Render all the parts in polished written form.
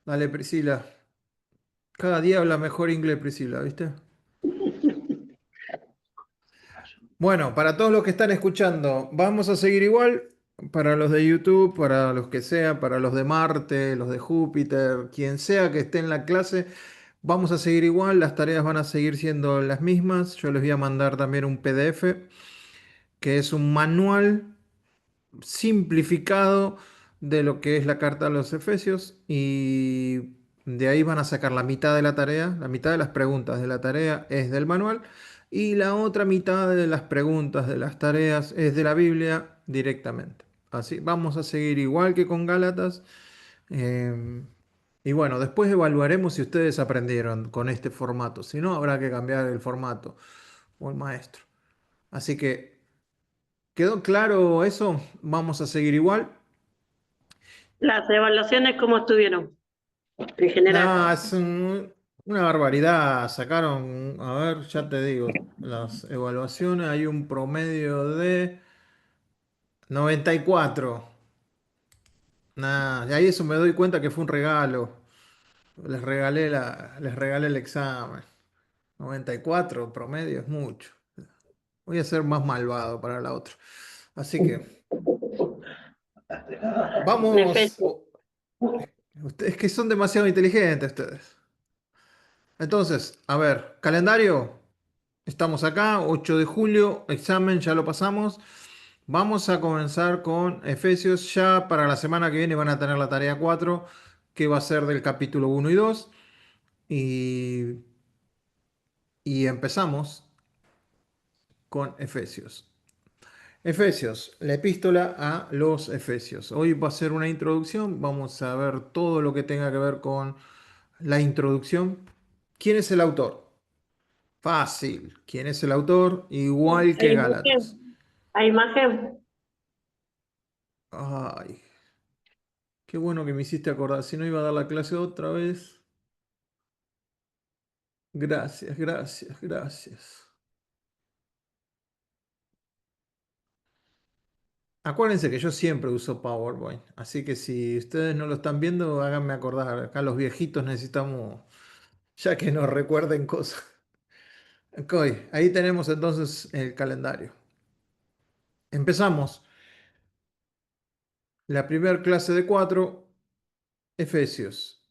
Dale, Priscila. Cada día habla mejor inglés, Priscila, ¿viste? Bueno, para todos los que están escuchando, vamos a seguir igual. Para los de YouTube, para los que sea, para los de Marte, los de Júpiter, quien sea que esté en la clase, vamos a seguir igual. Las tareas van a seguir siendo las mismas. Yo les voy a mandar también un PDF, que es un manual simplificado de lo que es la carta a los Efesios y de ahí van a sacar la mitad de la tarea, la mitad de las preguntas de la tarea es del manual y la otra mitad de las preguntas de las tareas es de la Biblia directamente. Así vamos a seguir igual que con Gálatas. eh, y bueno, después evaluaremos si ustedes aprendieron con este formato. Si no, habrá que cambiar el formato o el maestro. Así que, ¿quedó claro eso? Vamos a seguir igual. Las evaluaciones, ¿cómo estuvieron? En No, general. es una barbaridad. Sacaron, a ver, ya te digo, las evaluaciones, hay un promedio de 94. Nah, y ahí eso me doy cuenta que fue un regalo. Les regalé el examen. 94 promedio es mucho. Voy a ser más malvado para la otra. Así que, En vamos. efecto. Ustedes que son demasiado inteligentes ustedes. Entonces, a ver, calendario. Estamos acá, 8 de julio, examen, ya lo pasamos. Vamos a comenzar con Efesios. Ya para la semana que viene van a tener la tarea 4, que va a ser del capítulo 1 y 2. Y, y empezamos con Efesios. Efesios, la epístola a los Efesios. Hoy va a ser una introducción. Vamos a ver todo lo que tenga que ver con la introducción. ¿Quién es el autor? Fácil. ¿Quién es el autor? Igual ¿Hay que Gálatas. imagen? ¿Hay imagen? Ay, qué bueno que me hiciste acordar. Si no iba a dar la clase otra vez. Gracias, gracias, gracias. Acuérdense que yo siempre uso PowerPoint. Así que si ustedes no lo están viendo, háganme acordar. Acá los viejitos necesitamos, ya que nos recuerden cosas. Ok, ahí tenemos entonces el calendario. Empezamos. La primera clase de 4, Efesios.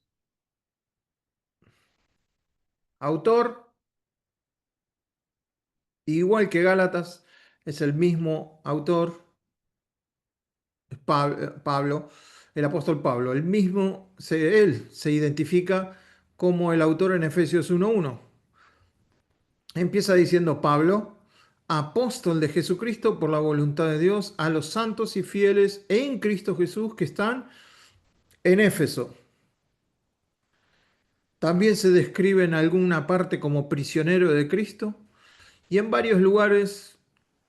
Autor, igual que Gálatas, es el mismo autor. Pablo, el apóstol Pablo, él se identifica como el autor en Efesios 1:1. Empieza diciendo Pablo, apóstol de Jesucristo por la voluntad de Dios, a los santos y fieles en Cristo Jesús que están en Éfeso. También se describe en alguna parte como prisionero de Cristo y en varios lugares,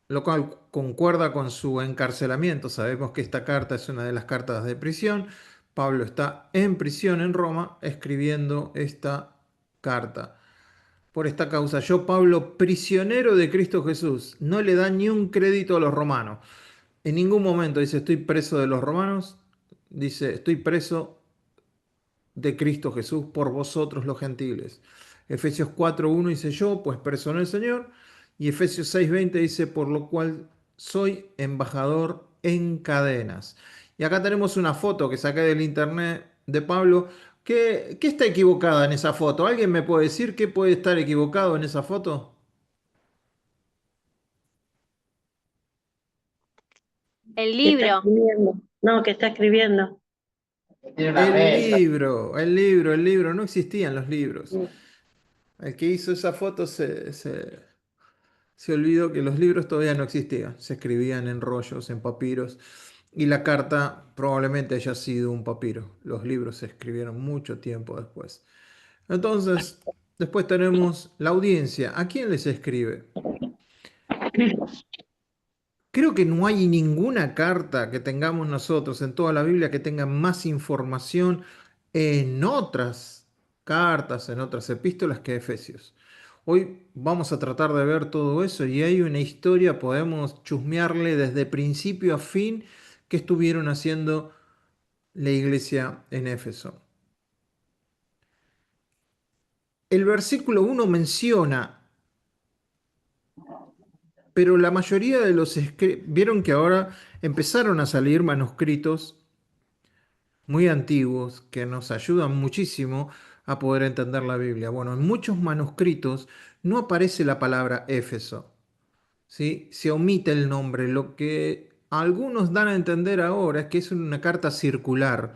lo cual concuerda con su encarcelamiento. Sabemos que esta carta es una de las cartas de prisión. Pablo está en prisión en Roma escribiendo esta carta. Por esta causa, yo, Pablo, prisionero de Cristo Jesús, no le da ni un crédito a los romanos. En ningún momento dice estoy preso de los romanos, dice estoy preso de Cristo Jesús por vosotros los gentiles. Efesios 4:1 dice yo, pues preso en el Señor. Y Efesios 6:20 dice, por lo cual soy embajador en cadenas. Y acá tenemos una foto que saqué del internet de Pablo. ¿Qué está equivocada en esa foto? ¿Alguien me puede decir qué puede estar equivocado en esa foto? El Que está libro. escribiendo. No, que está escribiendo. Tiene una mesa. El libro, no existían los libros. El que hizo esa foto se olvidó que los libros todavía no existían, se escribían en rollos, en papiros, y la carta probablemente haya sido un papiro. Los libros se escribieron mucho tiempo después. Entonces, después tenemos la audiencia. ¿A quién les escribe? Creo que no hay ninguna carta que tengamos nosotros en toda la Biblia que tenga más información en otras cartas, en otras epístolas que Efesios. Hoy vamos a tratar de ver todo eso y hay una historia, podemos chusmearle desde principio a fin qué estuvieron haciendo la iglesia en Éfeso. El versículo 1 menciona, pero la mayoría de los vieron que ahora empezaron a salir manuscritos muy antiguos que nos ayudan muchísimo a poder entender la Biblia. Bueno, en muchos manuscritos no aparece la palabra Éfeso, ¿sí? Se omite el nombre. Lo que algunos dan a entender ahora es que es una carta circular,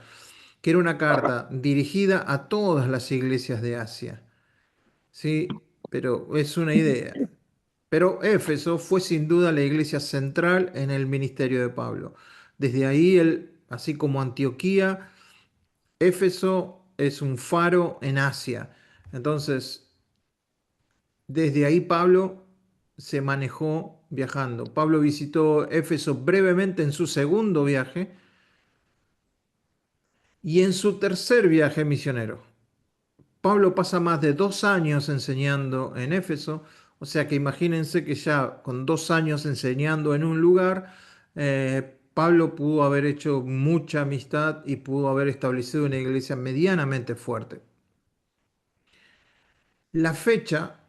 que era una carta dirigida a todas las iglesias de Asia, ¿sí? Pero es una idea. Pero Éfeso fue sin duda la iglesia central en el ministerio de Pablo. Desde ahí, así como Antioquía, Éfeso es un faro en Asia. Entonces, desde ahí Pablo se manejó viajando. Pablo visitó Éfeso brevemente en su segundo viaje y en su tercer viaje misionero. Pablo pasa más de 2 años enseñando en Éfeso, o sea que imagínense que ya con 2 años enseñando en un lugar, Pablo pudo haber hecho mucha amistad y pudo haber establecido una iglesia medianamente fuerte. La fecha,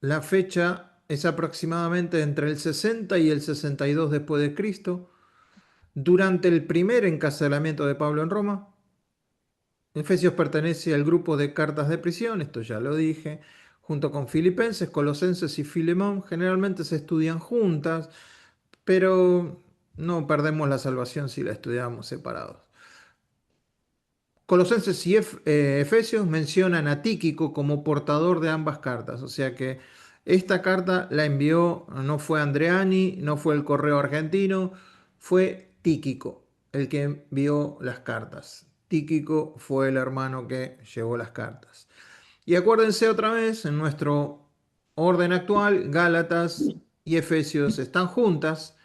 la fecha es aproximadamente entre el 60 y el 62 después de Cristo, durante el primer encarcelamiento de Pablo en Roma. Efesios pertenece al grupo de cartas de prisión, esto ya lo dije, junto con Filipenses, Colosenses y Filemón. Generalmente se estudian juntas, pero no perdemos la salvación si la estudiamos separados. Colosenses y Efesios mencionan a Tíquico como portador de ambas cartas, o sea que esta carta la envió, no fue Andreani, no fue el correo argentino, fue Tíquico el que envió las cartas. Tíquico fue el hermano que llevó las cartas. Y acuérdense otra vez, en nuestro orden actual, Gálatas y Efesios están juntas,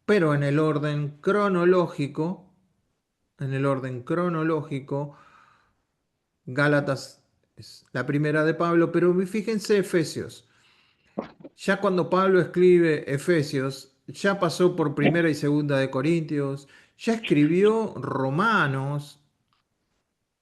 pero en el orden cronológico, Gálatas es la primera de Pablo, pero fíjense Efesios. Ya cuando Pablo escribe Efesios, ya pasó por primera y segunda de Corintios, ya escribió Romanos,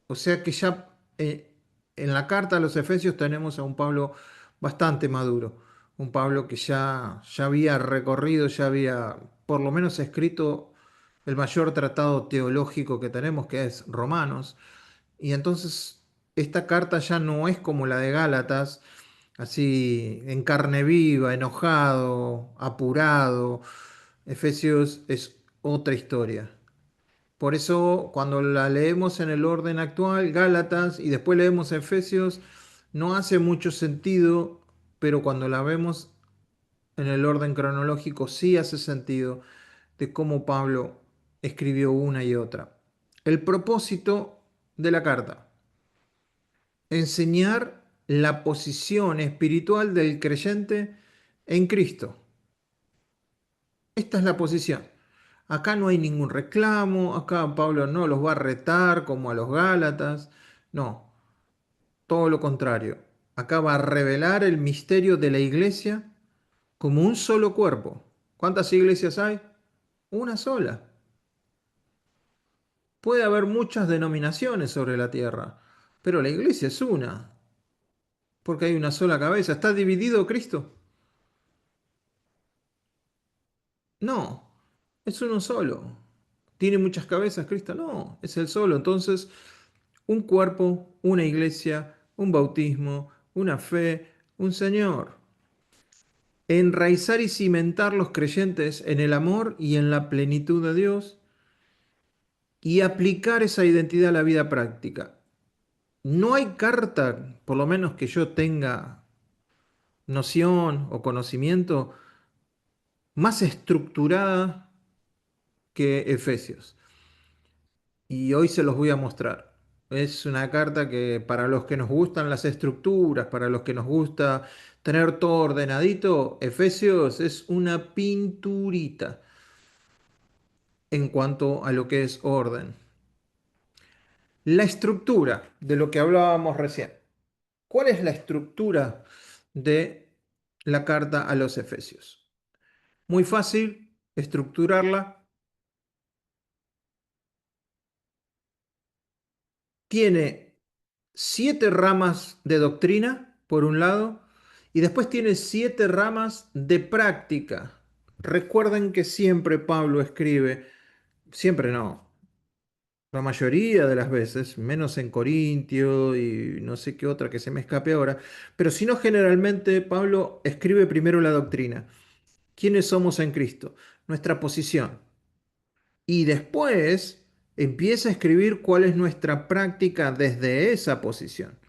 o sea que ya en la carta a los Efesios tenemos a un Pablo bastante maduro, un Pablo que ya había recorrido, ya había por lo menos escrito el mayor tratado teológico que tenemos, que es Romanos. Y entonces esta carta ya no es como la de Gálatas, así en carne viva, enojado, apurado. Efesios es otra historia. Por eso cuando la leemos en el orden actual, Gálatas, y después leemos Efesios, no hace mucho sentido, pero cuando la vemos en el orden cronológico sí hace sentido de cómo Pablo escribió una y otra. El propósito de la carta: enseñar la posición espiritual del creyente en Cristo. Esta es la posición. Acá no hay ningún reclamo, acá Pablo no los va a retar como a los Gálatas, no, todo lo contrario. Acá va a revelar el misterio de la iglesia como un solo cuerpo. ¿Cuántas iglesias hay? Una sola. Puede haber muchas denominaciones sobre la tierra, pero la iglesia es una, porque hay una sola cabeza. ¿Está dividido Cristo? No, es uno solo. ¿Tiene muchas cabezas Cristo? No, es el solo. Entonces, un cuerpo, una iglesia, un bautismo, una fe, un Señor. Enraizar y cimentar los creyentes en el amor y en la plenitud de Dios y aplicar esa identidad a la vida práctica. No hay carta, por lo menos que yo tenga noción o conocimiento, más estructurada que Efesios. Y hoy se los voy a mostrar. Es una carta que para los que nos gustan las estructuras, para los que nos gusta tener todo ordenadito, Efesios es una pinturita en cuanto a lo que es orden. La estructura de lo que hablábamos recién. ¿Cuál es la estructura de la carta a los Efesios? Muy fácil estructurarla. Tiene 7 ramas de doctrina, por un lado, y después tiene 7 ramas de práctica. Recuerden que siempre Pablo escribe, siempre no, la mayoría de las veces, menos en Corintio y no sé qué otra que se me escape ahora, pero si no, generalmente Pablo escribe primero la doctrina. ¿Quiénes somos en Cristo? Nuestra posición. Y después empieza a escribir cuál es nuestra práctica desde esa posición.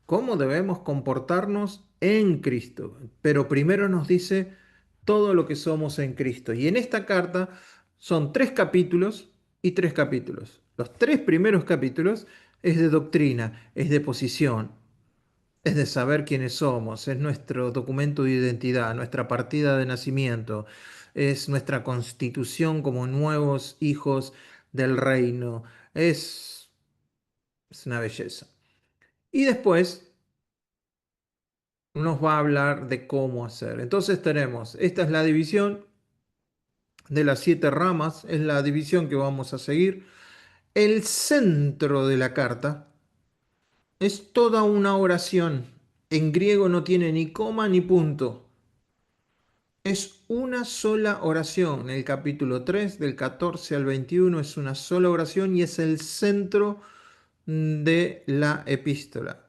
Cómo debemos comportarnos en Cristo. Pero primero nos dice todo lo que somos en Cristo. Y en esta carta son 3 capítulos y 3 capítulos. Los 3 primeros capítulos es de doctrina, es de posición, es de saber quiénes somos, es nuestro documento de identidad, nuestra partida de nacimiento, es nuestra constitución como nuevos hijos del reino. Es una belleza. Y después nos va a hablar de cómo hacer. Entonces tenemos, esta es la división de las 7 ramas, es la división que vamos a seguir. El centro de la carta es toda una oración. En griego no tiene ni coma ni punto. Es una sola oración. El capítulo 3 del 14 al 21 es una sola oración y es el centro de la epístola.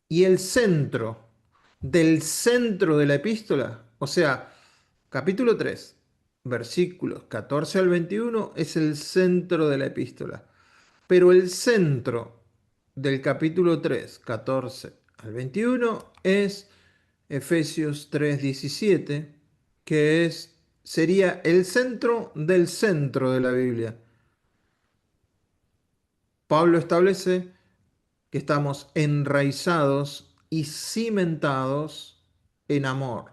Y el centro del centro de la epístola, o sea, capítulo 3 versículos 14 al 21 es el centro de la epístola. Pero el centro del capítulo 3 14 al 21 es Efesios 3:17, que sería el centro de la Biblia. Pablo establece que estamos enraizados y cimentados en amor.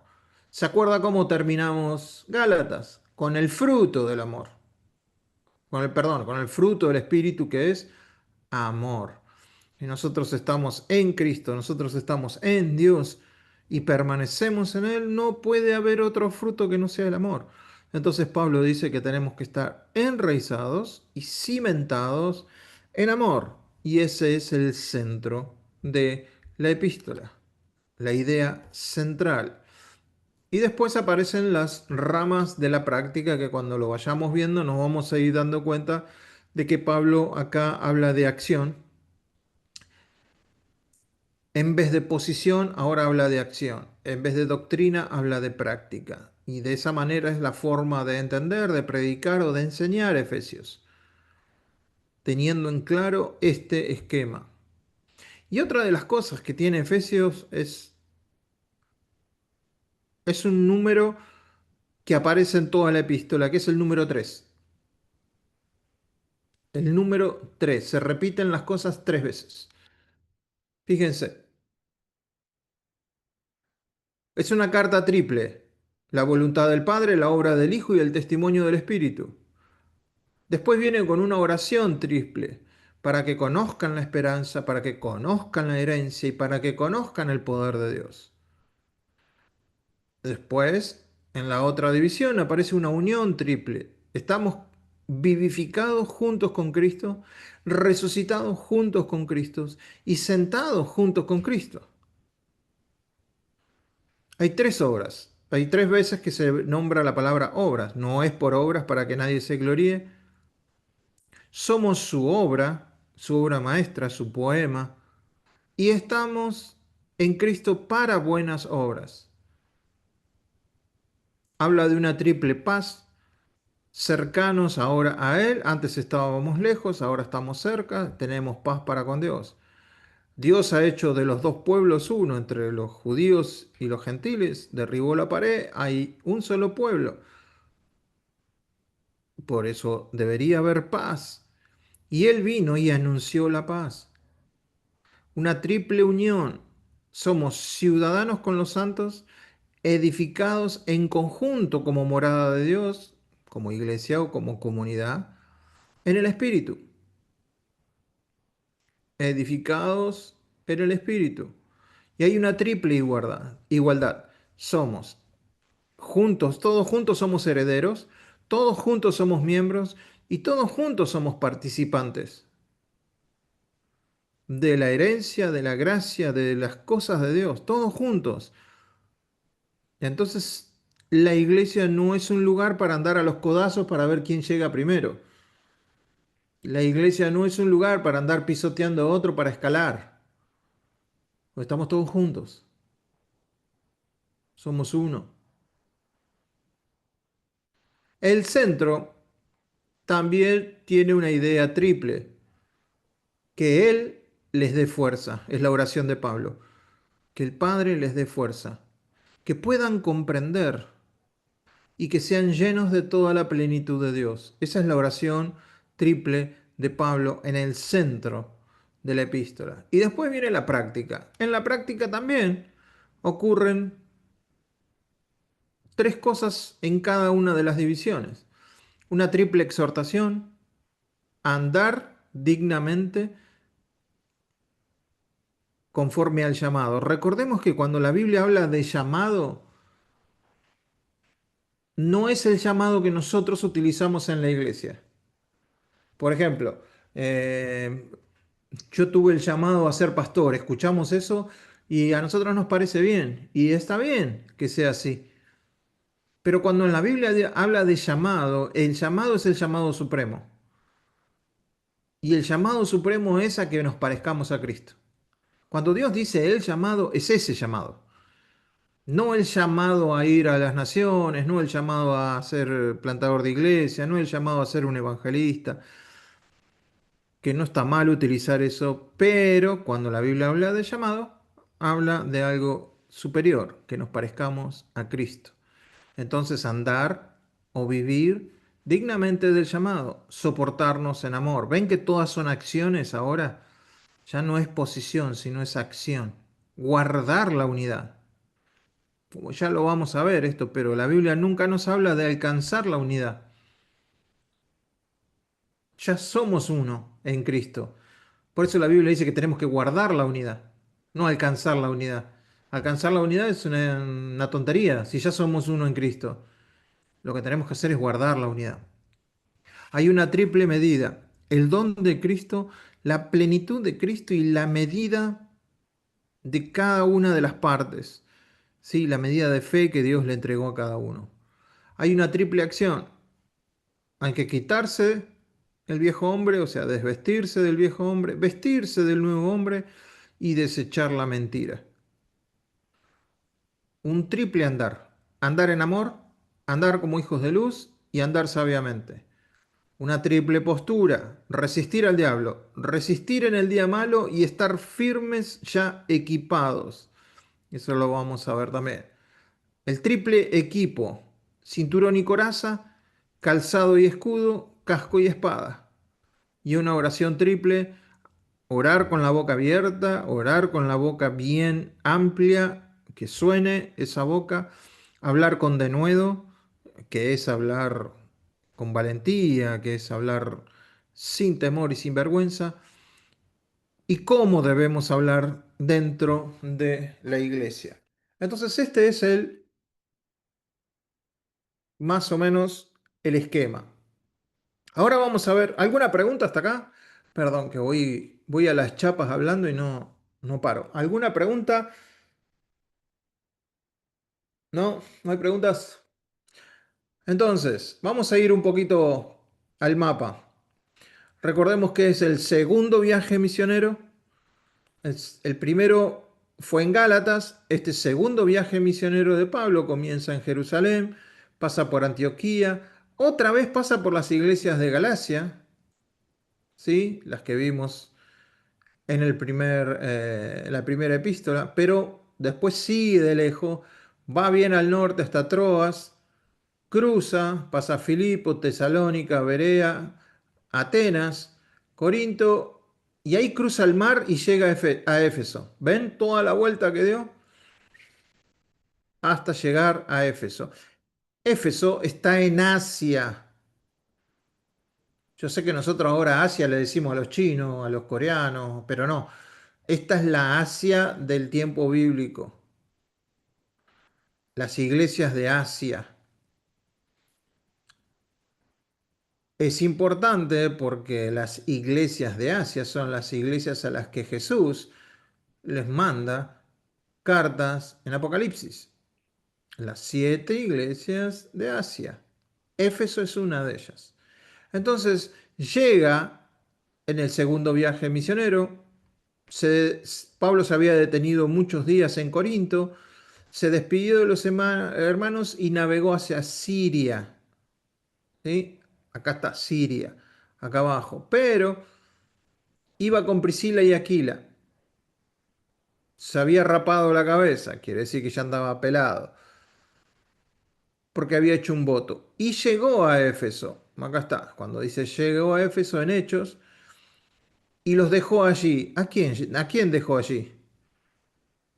¿Se acuerda cómo terminamos Gálatas? Con el fruto del amor, con el fruto del Espíritu que es amor. Y nosotros estamos en Cristo, nosotros estamos en Dios y permanecemos en Él, no puede haber otro fruto que no sea el amor. Entonces Pablo dice que tenemos que estar enraizados y cimentados en amor. Y ese es el centro de la epístola, la idea central. Y después aparecen las ramas de la práctica que cuando lo vayamos viendo nos vamos a ir dando cuenta de que Pablo acá habla de acción. En vez de posición, ahora habla de acción. En vez de doctrina, habla de práctica. Y de esa manera es la forma de entender, de predicar o de enseñar Efesios, teniendo en claro este esquema. Y otra de las cosas que tiene Efesios es un número que aparece en toda la epístola, que es el número 3. El número 3. Se repiten las cosas 3 veces. Fíjense, es una carta triple. La voluntad del Padre, la obra del Hijo y el testimonio del Espíritu. Después viene con una oración triple, para que conozcan la esperanza, para que conozcan la herencia y para que conozcan el poder de Dios. Después, en la otra división, aparece una unión triple. Estamos vivificados juntos con Cristo, resucitados juntos con Cristo y sentados juntos con Cristo. Hay 3 obras. Hay 3 veces que se nombra la palabra obras. No es por obras para que nadie se gloríe. Somos su obra maestra, su poema, y estamos en Cristo para buenas obras. Habla de una triple paz, cercanos ahora a Él, antes estábamos lejos, ahora estamos cerca, tenemos paz para con Dios. Dios ha hecho de los dos pueblos uno, entre los judíos y los gentiles, derribó la pared, hay un solo pueblo, por eso debería haber paz. Y Él vino y anunció la paz, una triple unión. Somos ciudadanos con los santos, edificados en conjunto como morada de Dios, como iglesia o como comunidad, en el Espíritu. Edificados en el Espíritu. Y hay una triple igualdad. Somos juntos, todos juntos somos herederos, todos juntos somos miembros y todos juntos somos participantes. de la herencia, de la gracia, de las cosas de Dios, todos juntos. Entonces, la iglesia no es un lugar para andar a los codazos para ver quién llega primero. La iglesia no es un lugar para andar pisoteando a otro para escalar. Estamos todos juntos. Somos uno. El centro también tiene una idea triple, que Él les dé fuerza. Es la oración de Pablo. Que el Padre les dé fuerza. Que puedan comprender y que sean llenos de toda la plenitud de Dios. Esa es la oración triple de Pablo en el centro de la epístola. Y después viene la práctica. En la práctica también ocurren tres cosas en cada una de las divisiones. Una triple exhortación, andar dignamente conforme al llamado. Recordemos que cuando la Biblia habla de llamado, no es el llamado que nosotros utilizamos en la iglesia. Por ejemplo, yo tuve el llamado a ser pastor, escuchamos eso y a nosotros nos parece bien y está bien que sea así. Pero cuando en la Biblia habla de llamado, el llamado es el llamado supremo. Y el llamado supremo es a que nos parezcamos a Cristo. Cuando Dios dice el llamado, es ese llamado. No el llamado a ir a las naciones, no el llamado a ser plantador de iglesia, no el llamado a ser un evangelista, que no está mal utilizar eso, pero cuando la Biblia habla de llamado, habla de algo superior, que nos parezcamos a Cristo. Entonces andar o vivir dignamente del llamado, soportarnos en amor. ¿Ven que todas son acciones ahora? Ya no es posición, sino es acción. Guardar la unidad. Como ya lo vamos a ver esto, pero la Biblia nunca nos habla de alcanzar la unidad. Ya somos uno en Cristo. Por eso la Biblia dice que tenemos que guardar la unidad, no alcanzar la unidad. Alcanzar la unidad es una tontería si ya somos uno en Cristo. Lo que tenemos que hacer es guardar la unidad. Hay una triple medida, el don de Cristo, la plenitud de Cristo y la medida de cada una de las partes. Sí, la medida de fe que Dios le entregó a cada uno. Hay una triple acción. Hay que quitarse el viejo hombre, o sea, desvestirse del viejo hombre, vestirse del nuevo hombre y desechar la mentira. Un triple andar. Andar en amor, andar como hijos de luz y andar sabiamente. Una triple postura. Resistir al diablo, resistir en el día malo y estar firmes ya equipados. Eso lo vamos a ver también. El triple equipo. Cinturón y coraza, calzado y escudo, casco y espada. Y una oración triple, orar con la boca abierta, orar con la boca bien amplia, que suene esa boca, hablar con denuedo, que es hablar con valentía, que es hablar sin temor y sin vergüenza, y cómo debemos hablar dentro de la iglesia. Entonces, este es el más o menos el esquema. Ahora vamos a ver, ¿alguna pregunta hasta acá? Perdón, que voy a las chapas hablando y no paro. ¿Alguna pregunta? ¿No? ¿No hay preguntas? Entonces, vamos a ir un poquito al mapa. Recordemos que es el segundo viaje misionero. El primero fue en Gálatas. Este segundo viaje misionero de Pablo comienza en Jerusalén, pasa por Antioquía, otra vez pasa por las iglesias de Galacia, ¿sí? Las que vimos en la primera epístola, pero después sigue de lejos, va bien al norte hasta Troas, cruza, pasa a Filipo, Tesalónica, Berea, Atenas, Corinto, y ahí cruza el mar y llega a Éfeso. ¿Ven toda la vuelta que dio? Hasta llegar a Éfeso. Éfeso está en Asia. Yo sé que nosotros ahora Asia le decimos a los chinos, a los coreanos, pero no. Esta es la Asia del tiempo bíblico. Las iglesias de Asia. Es importante porque las iglesias de Asia son las iglesias a las que Jesús les manda cartas en Apocalipsis. Las 7 iglesias de Asia. Éfeso es una de ellas. Entonces llega en el segundo viaje misionero. Pablo se había detenido muchos días en Corinto, se despidió de los hermanos y navegó hacia Siria. ¿Sí? Acá está Siria, acá abajo. Pero iba con Priscila y Aquila. Se había rapado la cabeza, quiere decir que ya andaba pelado, porque había hecho un voto. Y llegó a Éfeso. Acá está, cuando dice llegó a Éfeso en Hechos, y los dejó allí. A quién dejó allí?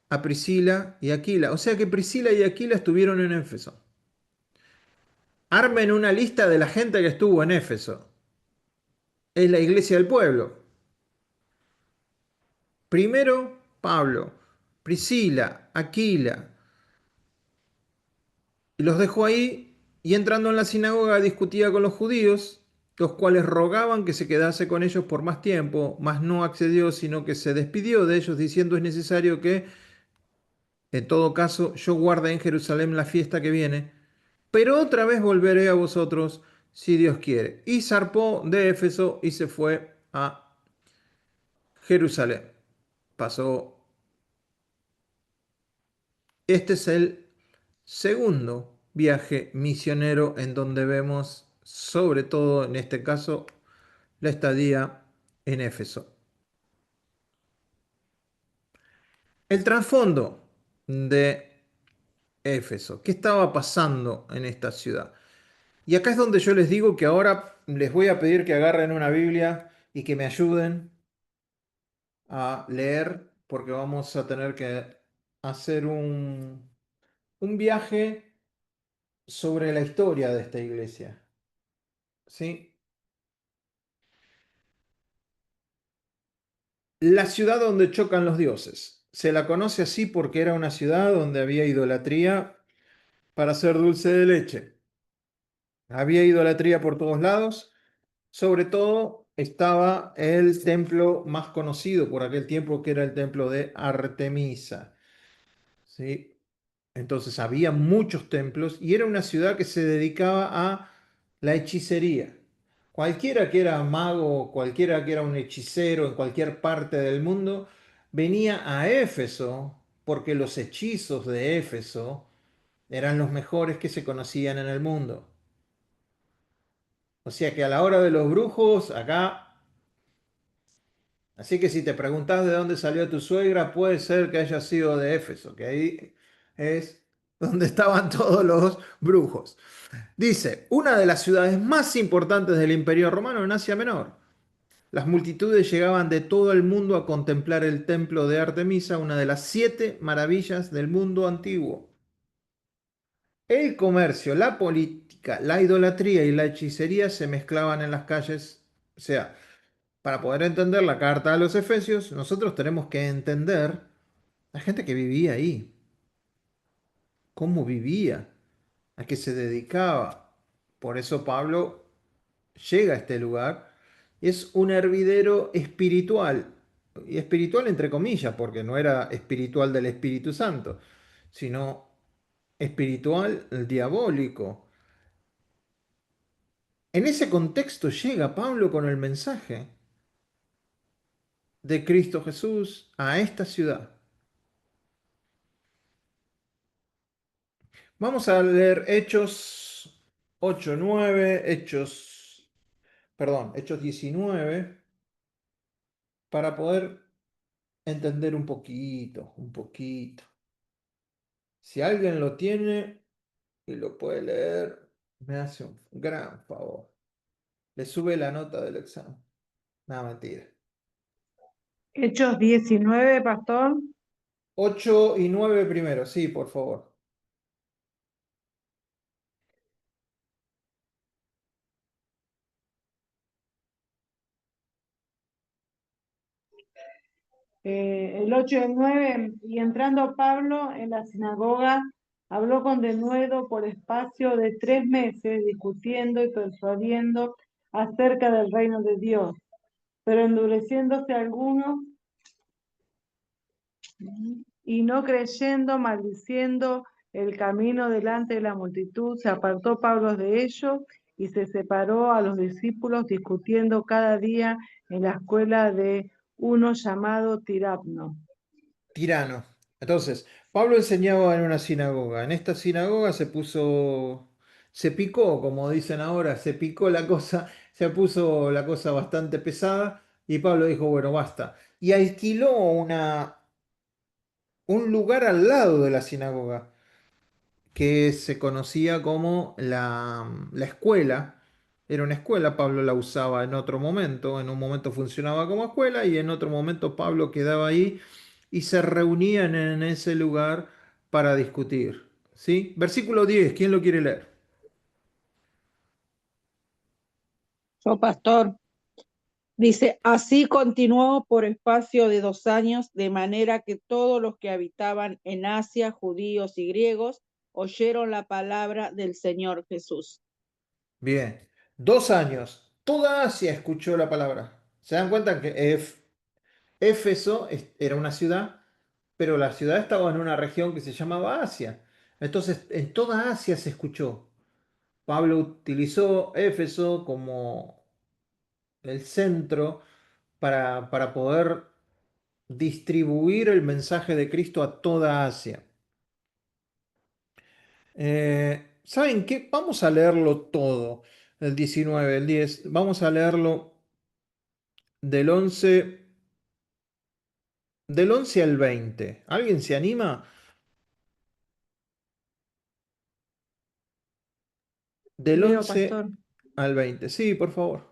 A Priscila y Aquila. O sea que Priscila y Aquila estuvieron en Éfeso. Armen una lista de la gente que estuvo en Éfeso. Es la iglesia del pueblo. Primero, Pablo, Priscila, Aquila. Y los dejó ahí y entrando en la sinagoga discutía con los judíos, los cuales rogaban que se quedase con ellos por más tiempo, mas no accedió, sino que se despidió de ellos diciendo es necesario que, en todo caso, yo guarde en Jerusalén la fiesta que viene, pero otra vez volveré a vosotros si Dios quiere. Y zarpó de Éfeso y se fue a Jerusalén. Pasó. Este es el segundo viaje misionero en donde vemos, sobre todo en este caso, la estadía en Éfeso. El trasfondo de Éfeso. ¿Qué estaba pasando en esta ciudad? Y acá es donde yo les digo que ahora les voy a pedir que agarren una Biblia y que me ayuden a leer, porque vamos a tener que hacer un viaje sobre la historia de esta iglesia. ¿Sí? La ciudad donde chocan los dioses. Se la conoce así porque era una ciudad donde había idolatría para hacer dulce de leche. Había idolatría por todos lados. Sobre todo estaba el templo más conocido por aquel tiempo, que era el templo de Artemisa. ¿Sí? Entonces había muchos templos y era una ciudad que se dedicaba a la hechicería. Cualquiera que era mago, cualquiera que era un hechicero en cualquier parte del mundo, venía a Éfeso porque los hechizos de Éfeso eran los mejores que se conocían en el mundo. O sea que a la hora de los brujos, acá. Así que si te preguntas de dónde salió tu suegra, puede ser que haya sido de Éfeso, que ahí es donde estaban todos los brujos. Dice, una de las ciudades más importantes del Imperio Romano en Asia Menor. Las multitudes llegaban de todo el mundo a contemplar el templo de Artemisa, una de las 7 maravillas del mundo antiguo. El comercio, la política, la idolatría y la hechicería se mezclaban en las calles. O sea, para poder entender la carta a los Efesios, nosotros tenemos que entender la gente que vivía ahí, cómo vivía, a qué se dedicaba. Por eso Pablo llega a este lugar. Es un hervidero espiritual, y espiritual entre comillas, porque no era espiritual del Espíritu Santo, sino espiritual diabólico. En ese contexto llega Pablo con el mensaje de Cristo Jesús a esta ciudad. Vamos a leer Hechos 8, 9, Hechos 19, para poder entender un poquito, un poquito. Si alguien lo tiene y lo puede leer, me hace un gran favor. Le sube la nota del examen. No, mentira. Hechos 19, pastor. 8 y 9 primero, sí, por favor. El 8 y el 9, y entrando Pablo en la sinagoga, habló con denuedo por espacio de 3 meses, discutiendo y persuadiendo acerca del reino de Dios. Pero endureciéndose algunos y no creyendo, maldiciendo el camino delante de la multitud, se apartó Pablo de ellos y se separó a los discípulos, discutiendo cada día en la escuela de uno llamado Tirapno. Tirano. Entonces, Pablo enseñaba en una sinagoga. En esta sinagoga se picó, como dicen ahora, se picó la cosa, se puso la cosa bastante pesada y Pablo dijo, bueno, basta. Y alquiló un lugar al lado de la sinagoga, que se conocía como la escuela. Era una escuela, Pablo la usaba en un momento funcionaba como escuela y en otro momento Pablo quedaba ahí y se reunían en ese lugar para discutir. ¿Sí? Versículo 10, ¿quién lo quiere leer? Yo, pastor, dice, así continuó por espacio de 2 años, de manera que todos los que habitaban en Asia, judíos y griegos, oyeron la palabra del Señor Jesús. Bien, 2 años, toda Asia escuchó la palabra. ¿Se dan cuenta que Éfeso era una ciudad, pero la ciudad estaba en una región que se llamaba Asia? Entonces, en toda Asia se escuchó. Pablo utilizó Éfeso como el centro para poder distribuir el mensaje de Cristo a toda Asia. ¿Saben qué? Vamos a leerlo todo, el 19, el 10. Vamos a leerlo del 11, del 11 al 20. ¿Alguien se anima? Del Leo, 11 pastor. al 20. Sí, por favor.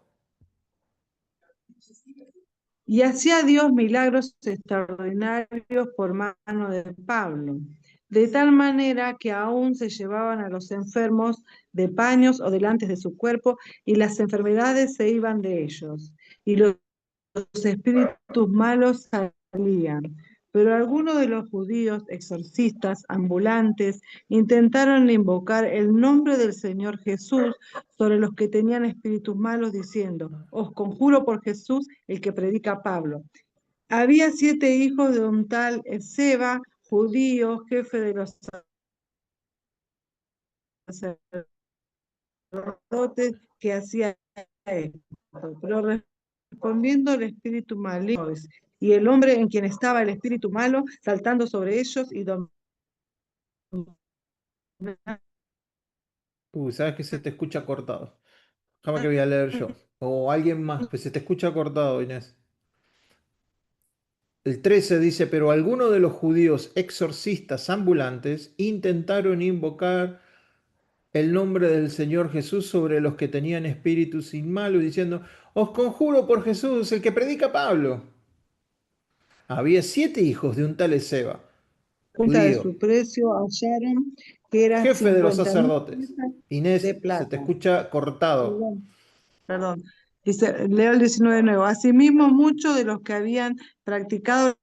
Y hacía Dios milagros extraordinarios por mano de Pablo, de tal manera que aún se llevaban a los enfermos de paños o delante de su cuerpo, y las enfermedades se iban de ellos, y los espíritus malos salían. Pero algunos de los judíos exorcistas ambulantes intentaron invocar el nombre del Señor Jesús sobre los que tenían espíritus malos, diciendo, os conjuro por Jesús, el que predica Pablo. Había 7 hijos de un tal Seba, judío, jefe de los sacerdotes, que hacía esto. Pero respondiendo el espíritu maligno, y el hombre en quien estaba el espíritu malo, saltando sobre ellos y dominando. ¿Sabes que se te escucha cortado? Déjame que voy a leer yo. O alguien más, pues se te escucha cortado, Inés. El 13 dice, pero algunos de los judíos exorcistas ambulantes intentaron invocar el nombre del Señor Jesús sobre los que tenían espíritus sin malo, diciendo, os conjuro por Jesús, el que predica Pablo. Había 7 hijos de un tal Esceva, Punta de judío, su precio hallaron que era jefe de los 50.000 sacerdotes. piezas de Inés, se te plata. escucha cortado. Perdón. Dice, leo el 19 de nuevo. Asimismo, muchos de los que habían practicado.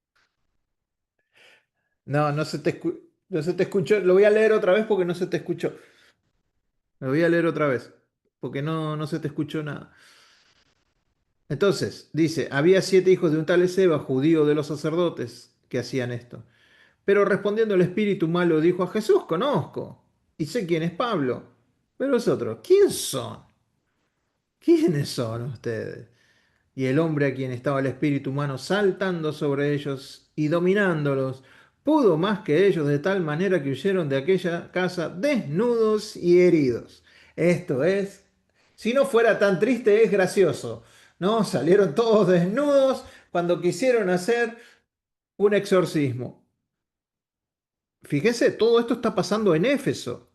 No, no se te escuchó. Lo voy a leer otra vez porque no se te escuchó. Lo voy a leer otra vez porque no se te escuchó nada. Entonces, dice, había 7 hijos de un tal Esceva, judío de los sacerdotes, que hacían esto. Pero respondiendo el espíritu malo dijo, a Jesús conozco y sé quién es Pablo. Pero los otros, ¿quién son? ¿Quiénes son ustedes? Y el hombre a quien estaba el espíritu humano saltando sobre ellos y dominándolos, pudo más que ellos de tal manera que huyeron de aquella casa desnudos y heridos. Esto es, si no fuera tan triste, es gracioso, ¿no? Salieron todos desnudos cuando quisieron hacer un exorcismo. Fíjese, todo esto está pasando en Éfeso,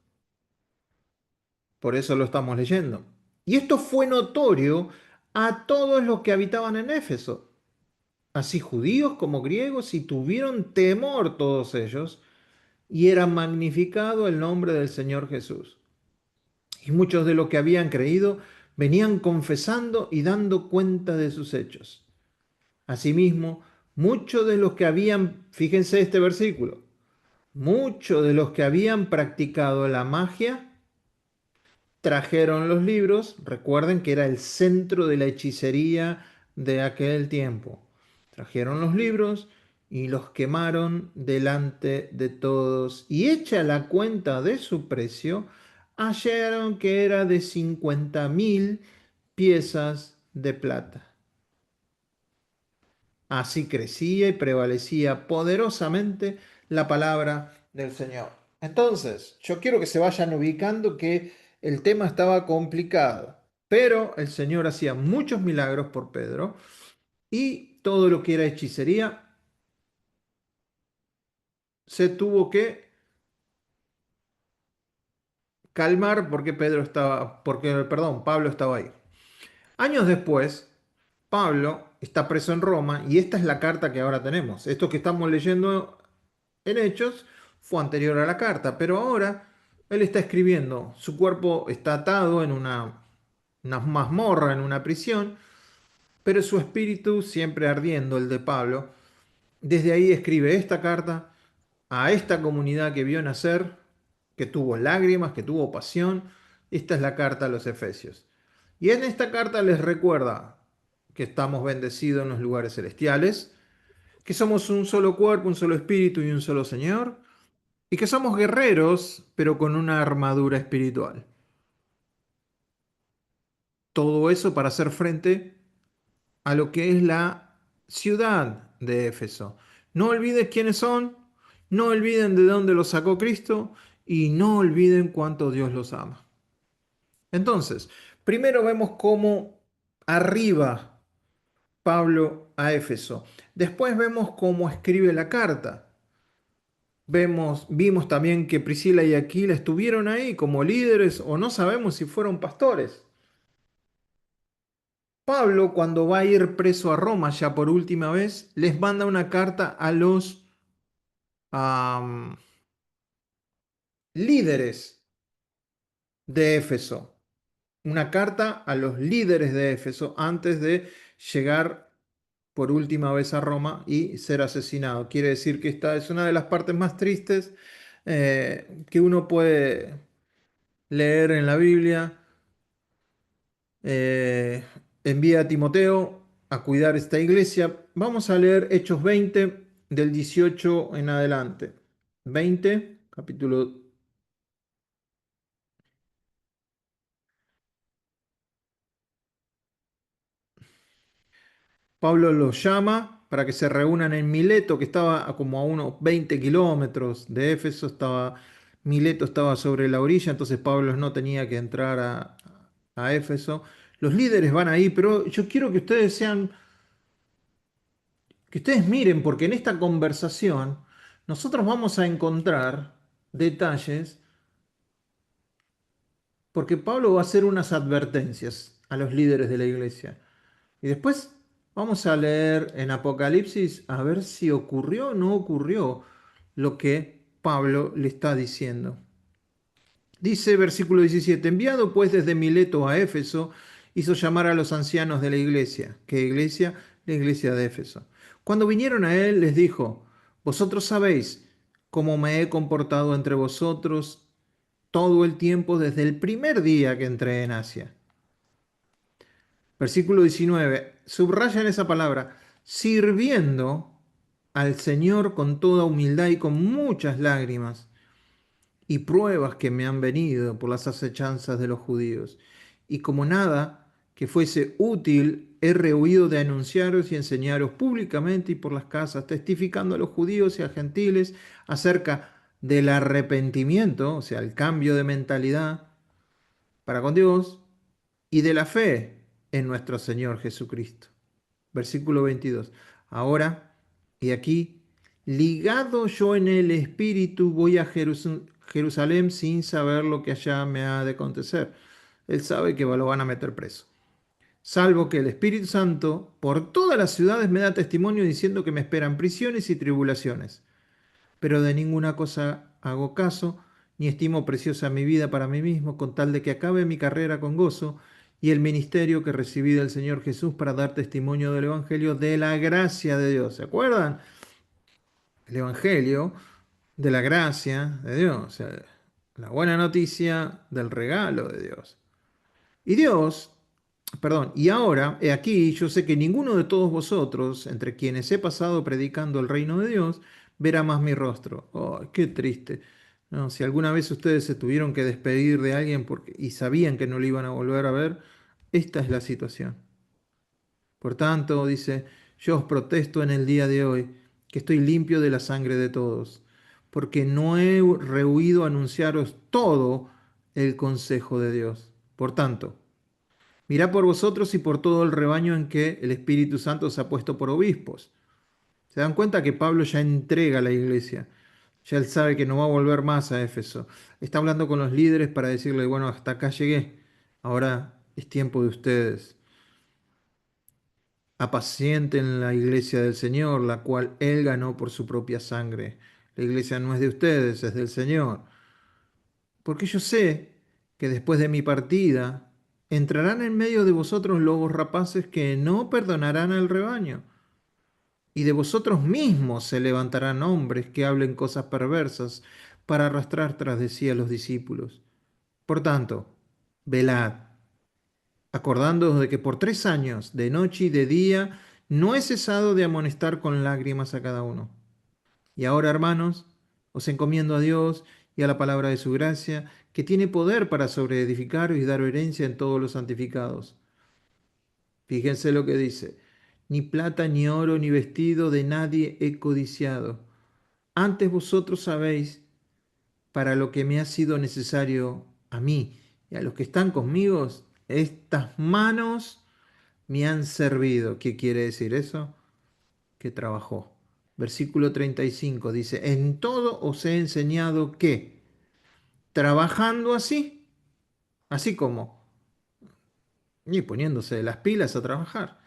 por eso lo estamos leyendo. Y esto fue notorio a todos los que habitaban en Éfeso, así judíos como griegos, y tuvieron temor todos ellos, y era magnificado el nombre del Señor Jesús. Y muchos de los que habían creído venían confesando y dando cuenta de sus hechos. Asimismo, muchos de los que habían, fíjense este versículo, muchos de los que habían practicado la magia trajeron los libros, recuerden que era el centro de la hechicería de aquel tiempo. Trajeron los libros y los quemaron delante de todos. Y hecha la cuenta de su precio, hallaron que era de 50.000 piezas de plata. Así crecía y prevalecía poderosamente la palabra del Señor. Entonces, yo quiero que se vayan ubicando que el tema estaba complicado, pero el Señor hacía muchos milagros por Pedro y todo lo que era hechicería se tuvo que calmar porque Pablo estaba ahí. Años después, Pablo está preso en Roma y esta es la carta que ahora tenemos. Esto que estamos leyendo en Hechos fue anterior a la carta, pero ahora él está escribiendo. Su cuerpo está atado en una mazmorra, en una prisión, pero su espíritu siempre ardiendo, el de Pablo. Desde ahí escribe esta carta a esta comunidad que vio nacer, que tuvo lágrimas, que tuvo pasión. Esta es la carta a los Efesios. Y en esta carta les recuerda que estamos bendecidos en los lugares celestiales, que somos un solo cuerpo, un solo espíritu y un solo Señor, y que somos guerreros, pero con una armadura espiritual. Todo eso para hacer frente a lo que es la ciudad de Éfeso. No olvides quiénes son, no olviden de dónde los sacó Cristo y no olviden cuánto Dios los ama. Entonces, primero vemos cómo arriba Pablo a Éfeso. Después vemos cómo escribe la carta. Vimos también que Priscila y Aquila estuvieron ahí como líderes o no sabemos si fueron pastores. Pablo, cuando va a ir preso a Roma ya por última vez, les manda una carta a los am, líderes de Éfeso. Una carta a los líderes de Éfeso antes de llegar por última vez a Roma y ser asesinado. Quiere decir que esta es una de las partes más tristes que uno puede leer en la Biblia. eh, Envía a Timoteo a cuidar esta iglesia. Vamos a leer Hechos 20 del 18 en adelante. 20, capítulo. Pablo los llama para que se reúnan en Mileto, que estaba como a unos 20 kilómetros de Éfeso. Mileto estaba sobre la orilla, entonces Pablo no tenía que entrar a Éfeso. Los líderes van ahí, pero yo quiero que ustedes miren, porque en esta conversación nosotros vamos a encontrar detalles, porque Pablo va a hacer unas advertencias a los líderes de la iglesia. Y después vamos a leer en Apocalipsis a ver si ocurrió o no ocurrió lo que Pablo le está diciendo. Dice versículo 17, enviado pues desde Mileto a Éfeso, hizo llamar a los ancianos de la iglesia. ¿Qué iglesia? La iglesia de Éfeso. Cuando vinieron a él, les dijo, vosotros sabéis cómo me he comportado entre vosotros todo el tiempo desde el primer día que entré en Asia. Versículo 19, subrayan esa palabra, sirviendo al Señor con toda humildad y con muchas lágrimas y pruebas que me han venido por las acechanzas de los judíos. Y como nada que fuese útil, he rehuido de anunciaros y enseñaros públicamente y por las casas, testificando a los judíos y a gentiles acerca del arrepentimiento, o sea, el cambio de mentalidad para con Dios, y de la fe en nuestro Señor Jesucristo. Versículo 22. Ahora, y aquí, ligado yo en el Espíritu, voy a Jerusalén sin saber lo que allá me ha de acontecer. Él sabe que lo van a meter preso. Salvo que el Espíritu Santo por todas las ciudades me da testimonio diciendo que me esperan prisiones y tribulaciones. Pero de ninguna cosa hago caso, ni estimo preciosa mi vida para mí mismo, con tal de que acabe mi carrera con gozo y el ministerio que recibí del Señor Jesús para dar testimonio del Evangelio de la gracia de Dios. ¿Se acuerdan? El Evangelio de la gracia de Dios. O sea, La buena noticia del regalo de Dios. Y Dios, perdón, y ahora, he aquí, yo sé que ninguno de todos vosotros, entre quienes he pasado predicando el reino de Dios, verá más mi rostro. Oh, qué triste. No, si alguna vez ustedes se tuvieron que despedir de alguien y sabían que no lo iban a volver a ver, esta es la situación. Por tanto, dice, yo os protesto en el día de hoy que estoy limpio de la sangre de todos, porque no he rehuido anunciaros todo el consejo de Dios. Por tanto, mirad por vosotros y por todo el rebaño en que el Espíritu Santo os ha puesto por obispos. Se dan cuenta que Pablo ya entrega a la iglesia. Ya él sabe que no va a volver más a Éfeso. Está hablando con los líderes para decirle, bueno, hasta acá llegué. Ahora es tiempo de ustedes. Apacienten la iglesia del Señor, la cual Él ganó por su propia sangre. La iglesia no es de ustedes, es del Señor. Porque yo sé que después de mi partida entrarán en medio de vosotros lobos rapaces que no perdonarán al rebaño. Y de vosotros mismos se levantarán hombres que hablen cosas perversas para arrastrar tras de sí a los discípulos. Por tanto, velad, acordándoos de que por 3 años, de noche y de día, no he cesado de amonestar con lágrimas a cada uno. Y ahora, hermanos, os encomiendo a Dios y a la palabra de su gracia, que tiene poder para sobreedificaros y dar herencia en todos los santificados. Fíjense lo que dice, ni plata, ni oro, ni vestido de nadie he codiciado. Antes vosotros sabéis para lo que me ha sido necesario a mí y a los que están conmigo, estas manos me han servido. ¿Qué quiere decir eso? Que trabajó. Versículo 35 dice, en todo os he enseñado que, trabajando así, así como, y poniéndose las pilas a trabajar,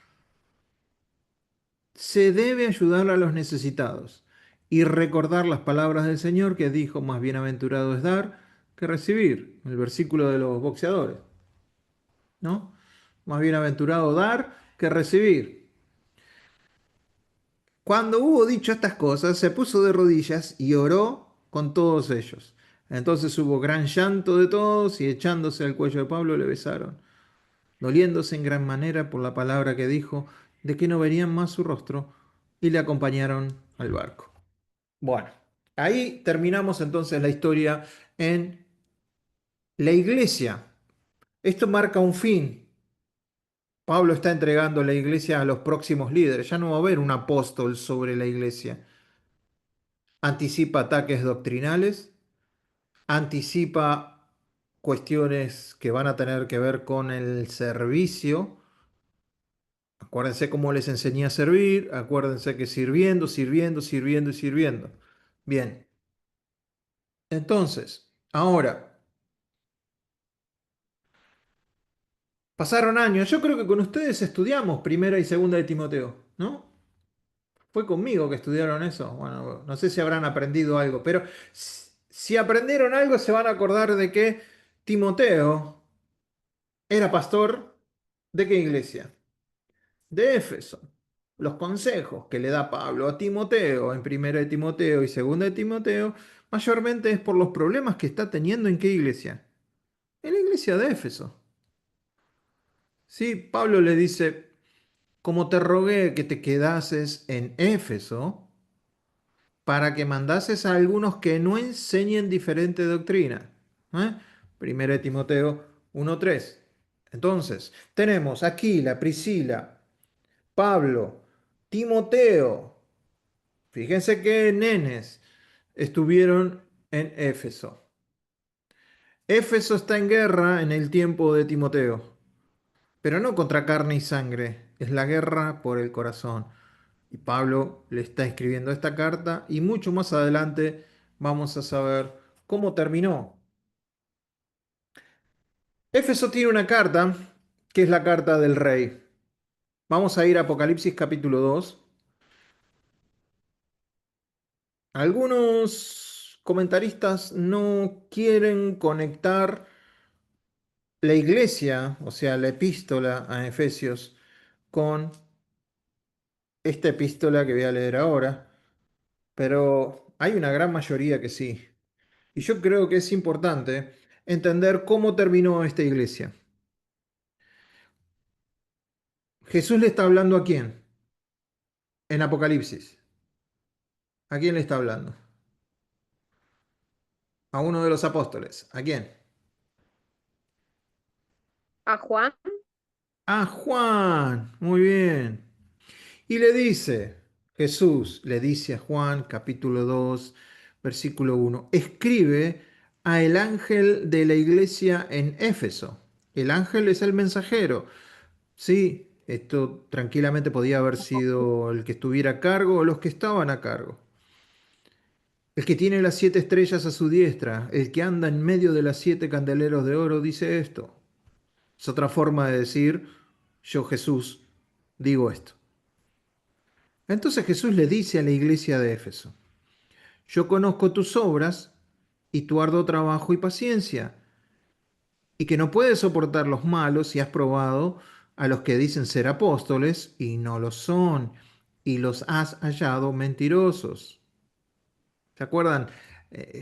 se debe ayudar a los necesitados y recordar las palabras del Señor que dijo, más bienaventurado es dar que recibir, el versículo de los boxeadores, ¿no? Más bienaventurado dar que recibir. Cuando hubo dicho estas cosas, se puso de rodillas y oró con todos ellos. Entonces hubo gran llanto de todos y echándose al cuello de Pablo le besaron, doliéndose en gran manera por la palabra que dijo de que no verían más su rostro y le acompañaron al barco. Bueno, ahí terminamos entonces la historia en la iglesia. Esto marca un fin. Pablo está entregando la iglesia a los próximos líderes. Ya no va a haber un apóstol sobre la iglesia. Anticipa ataques doctrinales, anticipa cuestiones que van a tener que ver con el servicio. Acuérdense cómo les enseñé a servir, acuérdense que sirviendo, sirviendo, sirviendo y sirviendo. Bien, entonces, ahora, pasaron años, yo creo que con ustedes estudiamos primera y segunda de Timoteo, ¿no? Fue conmigo que estudiaron eso. Bueno, no sé si habrán aprendido algo, pero si aprendieron algo se van a acordar de que Timoteo era pastor ¿de qué iglesia? De Éfeso. Los consejos que le da Pablo a Timoteo en primera de Timoteo y segunda de Timoteo, mayormente es por los problemas que está teniendo en qué iglesia? En la iglesia de Éfeso. Sí, Pablo le dice, como te rogué que te quedases en Éfeso, para que mandases a algunos que no enseñen diferente doctrina. ¿Eh? Primera de Timoteo 1:3. Entonces, tenemos Aquila, Priscila, Pablo, Timoteo. Fíjense qué nenes estuvieron en Éfeso. Éfeso está en guerra en el tiempo de Timoteo, pero no contra carne y sangre, es la guerra por el corazón. Y Pablo le está escribiendo esta carta y mucho más adelante vamos a saber cómo terminó. Éfeso tiene una carta que es la carta del rey. Vamos a ir a Apocalipsis capítulo 2. Algunos comentaristas no quieren conectar la iglesia, o sea, la epístola a Efesios, con esta epístola que voy a leer ahora, pero hay una gran mayoría que sí. Y yo creo que es importante entender cómo terminó esta iglesia. Jesús le está hablando a quién en Apocalipsis. ¿A quién le está hablando? A uno de los apóstoles. ¿A quién? A Juan, A Juan. Muy bien. Y le dice, Jesús le dice a Juan, capítulo 2 versículo 1, escribe a el ángel de la iglesia en Éfeso. El ángel es el mensajero. Sí, esto tranquilamente podía haber sido el que estuviera a cargo o los que estaban a cargo. El que tiene las 7 estrellas a su diestra, el que anda en medio de las 7 candeleros de oro, dice esto. Es otra forma de decir, yo Jesús digo esto. Entonces Jesús le dice a la iglesia de Éfeso, yo conozco tus obras y tu arduo trabajo y paciencia, y que no puedes soportar los malos y has probado a los que dicen ser apóstoles y no lo son, y los has hallado mentirosos. ¿Se acuerdan?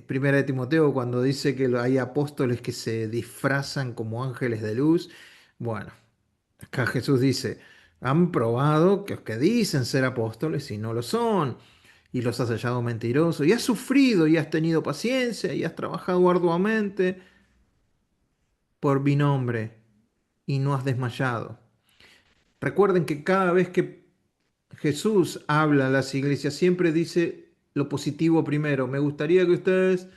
Primera de Timoteo cuando dice que hay apóstoles que se disfrazan como ángeles de luz. Bueno, acá Jesús dice, han probado que los que dicen ser apóstoles y no lo son, y los has hallado mentirosos, y has sufrido y has tenido paciencia y has trabajado arduamente por mi nombre y no has desmayado. Recuerden que cada vez que Jesús habla a las iglesias siempre dice lo positivo primero. Me gustaría que ustedes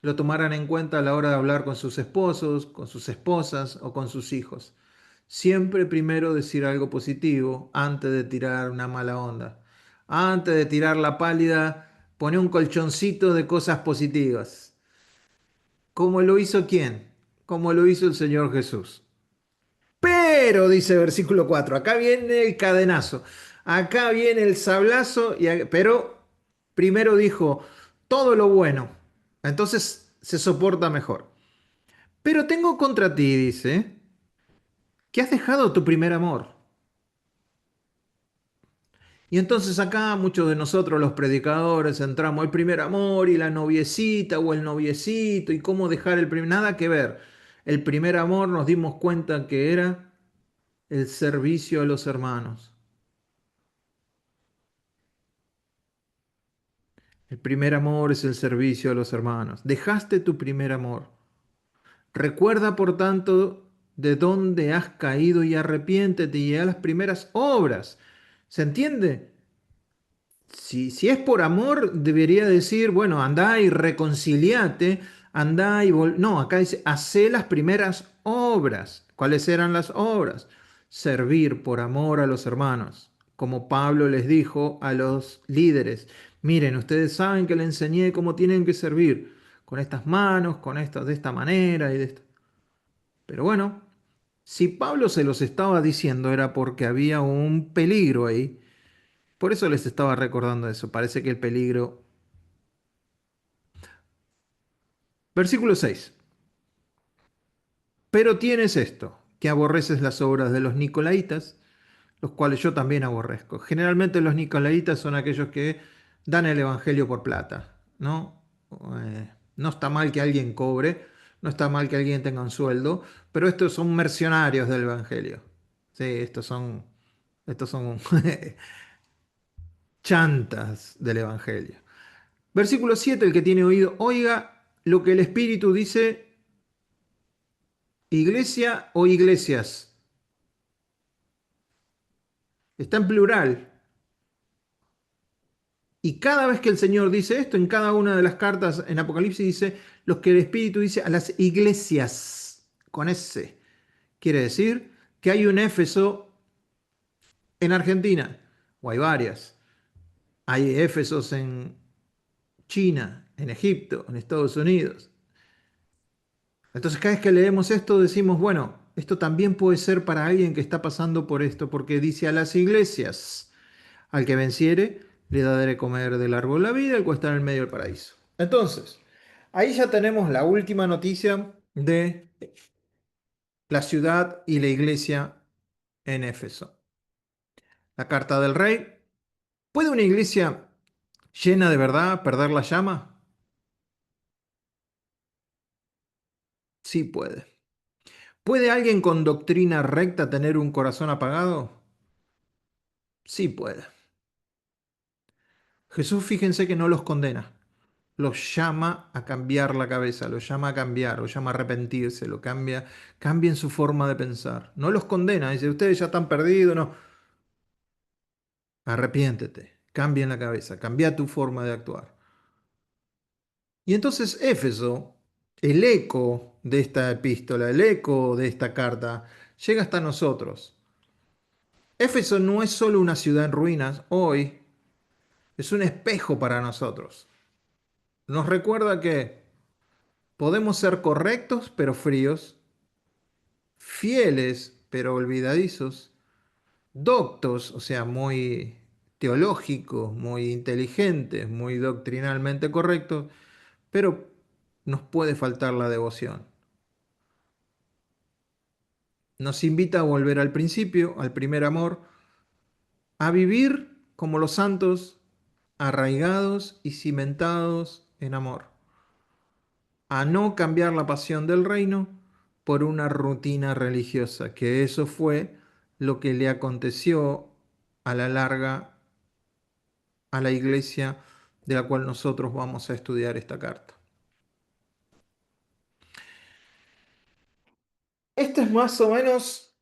lo tomaran en cuenta a la hora de hablar con sus esposos, con sus esposas o con sus hijos. Siempre primero decir algo positivo antes de tirar una mala onda. Antes de tirar la pálida, pone un colchoncito de cosas positivas. ¿Cómo lo hizo quién? Como lo hizo el Señor Jesús. Pero, dice versículo 4, acá viene el cadenazo, acá viene el sablazo, pero primero dijo todo lo bueno, entonces se soporta mejor. Pero tengo contra ti, dice, que has dejado tu primer amor. Y entonces acá muchos de nosotros los predicadores entramos el primer amor y la noviecita o el noviecito y cómo dejar el primer... Nada que ver. El primer amor nos dimos cuenta que era el servicio a los hermanos. El primer amor es el servicio a los hermanos. Dejaste tu primer amor. Recuerda, por tanto, de dónde has caído y arrepiéntete y a las primeras obras. ¿Se entiende? Si es por amor, debería decir, bueno, andá y reconciliate, andá y no, acá dice, hacé las primeras obras. ¿Cuáles eran las obras? Servir por amor a los hermanos, como Pablo les dijo a los líderes. Miren, ustedes saben que les enseñé cómo tienen que servir, con estas manos, con estas, de esta manera y de esta. Pero bueno, si Pablo se los estaba diciendo era porque había un peligro ahí. Por eso les estaba recordando eso. Parece que el peligro... Versículo 6. Pero tienes esto, que aborreces las obras de los nicolaitas, los cuales yo también aborrezco. Generalmente los nicolaitas son aquellos que dan el evangelio por plata, ¿no? No está mal que alguien cobre, no está mal que alguien tenga un sueldo, pero estos son mercenarios del evangelio. Sí, estos son chantas del evangelio. Versículo 7, el que tiene oído, oiga lo que el Espíritu dice, iglesia o iglesias. Está en plural. Y cada vez que el Señor dice esto, en cada una de las cartas en Apocalipsis dice los que el Espíritu dice a las iglesias, con S. Quiere decir que hay un Éfeso en Argentina, o hay varias. Hay Éfesos en China, en Egipto, en Estados Unidos. Entonces cada vez que leemos esto decimos, bueno, esto también puede ser para alguien que está pasando por esto, porque dice a las iglesias, al que venciere, le daré comer del árbol de la vida, el cual está en el medio del paraíso. Entonces, ahí ya tenemos la última noticia de la ciudad y la iglesia en Éfeso. La carta del rey. ¿Puede una iglesia llena de verdad perder la llama? Sí puede. ¿Puede alguien con doctrina recta tener un corazón apagado? Sí puede. Jesús, fíjense que no los condena, los llama a cambiar la cabeza, los llama a cambiar, los llama a arrepentirse, lo cambia, cambien su forma de pensar. No los condena, dice, ustedes ya están perdidos, no. Arrepiéntete, cambien la cabeza, cambia tu forma de actuar. Y entonces Éfeso, el eco de esta epístola, el eco de esta carta, llega hasta nosotros. Éfeso no es solo una ciudad en ruinas, hoy es un espejo para nosotros. Nos recuerda que podemos ser correctos pero fríos, fieles pero olvidadizos, doctos, o sea, muy teológicos, muy inteligentes, muy doctrinalmente correctos, pero nos puede faltar la devoción. Nos invita a volver al principio, al primer amor, a vivir como los santos, arraigados y cimentados en amor, a no cambiar la pasión del reino por una rutina religiosa, que eso fue lo que le aconteció a la larga a la iglesia de la cual nosotros vamos a estudiar esta carta. Este es más o menos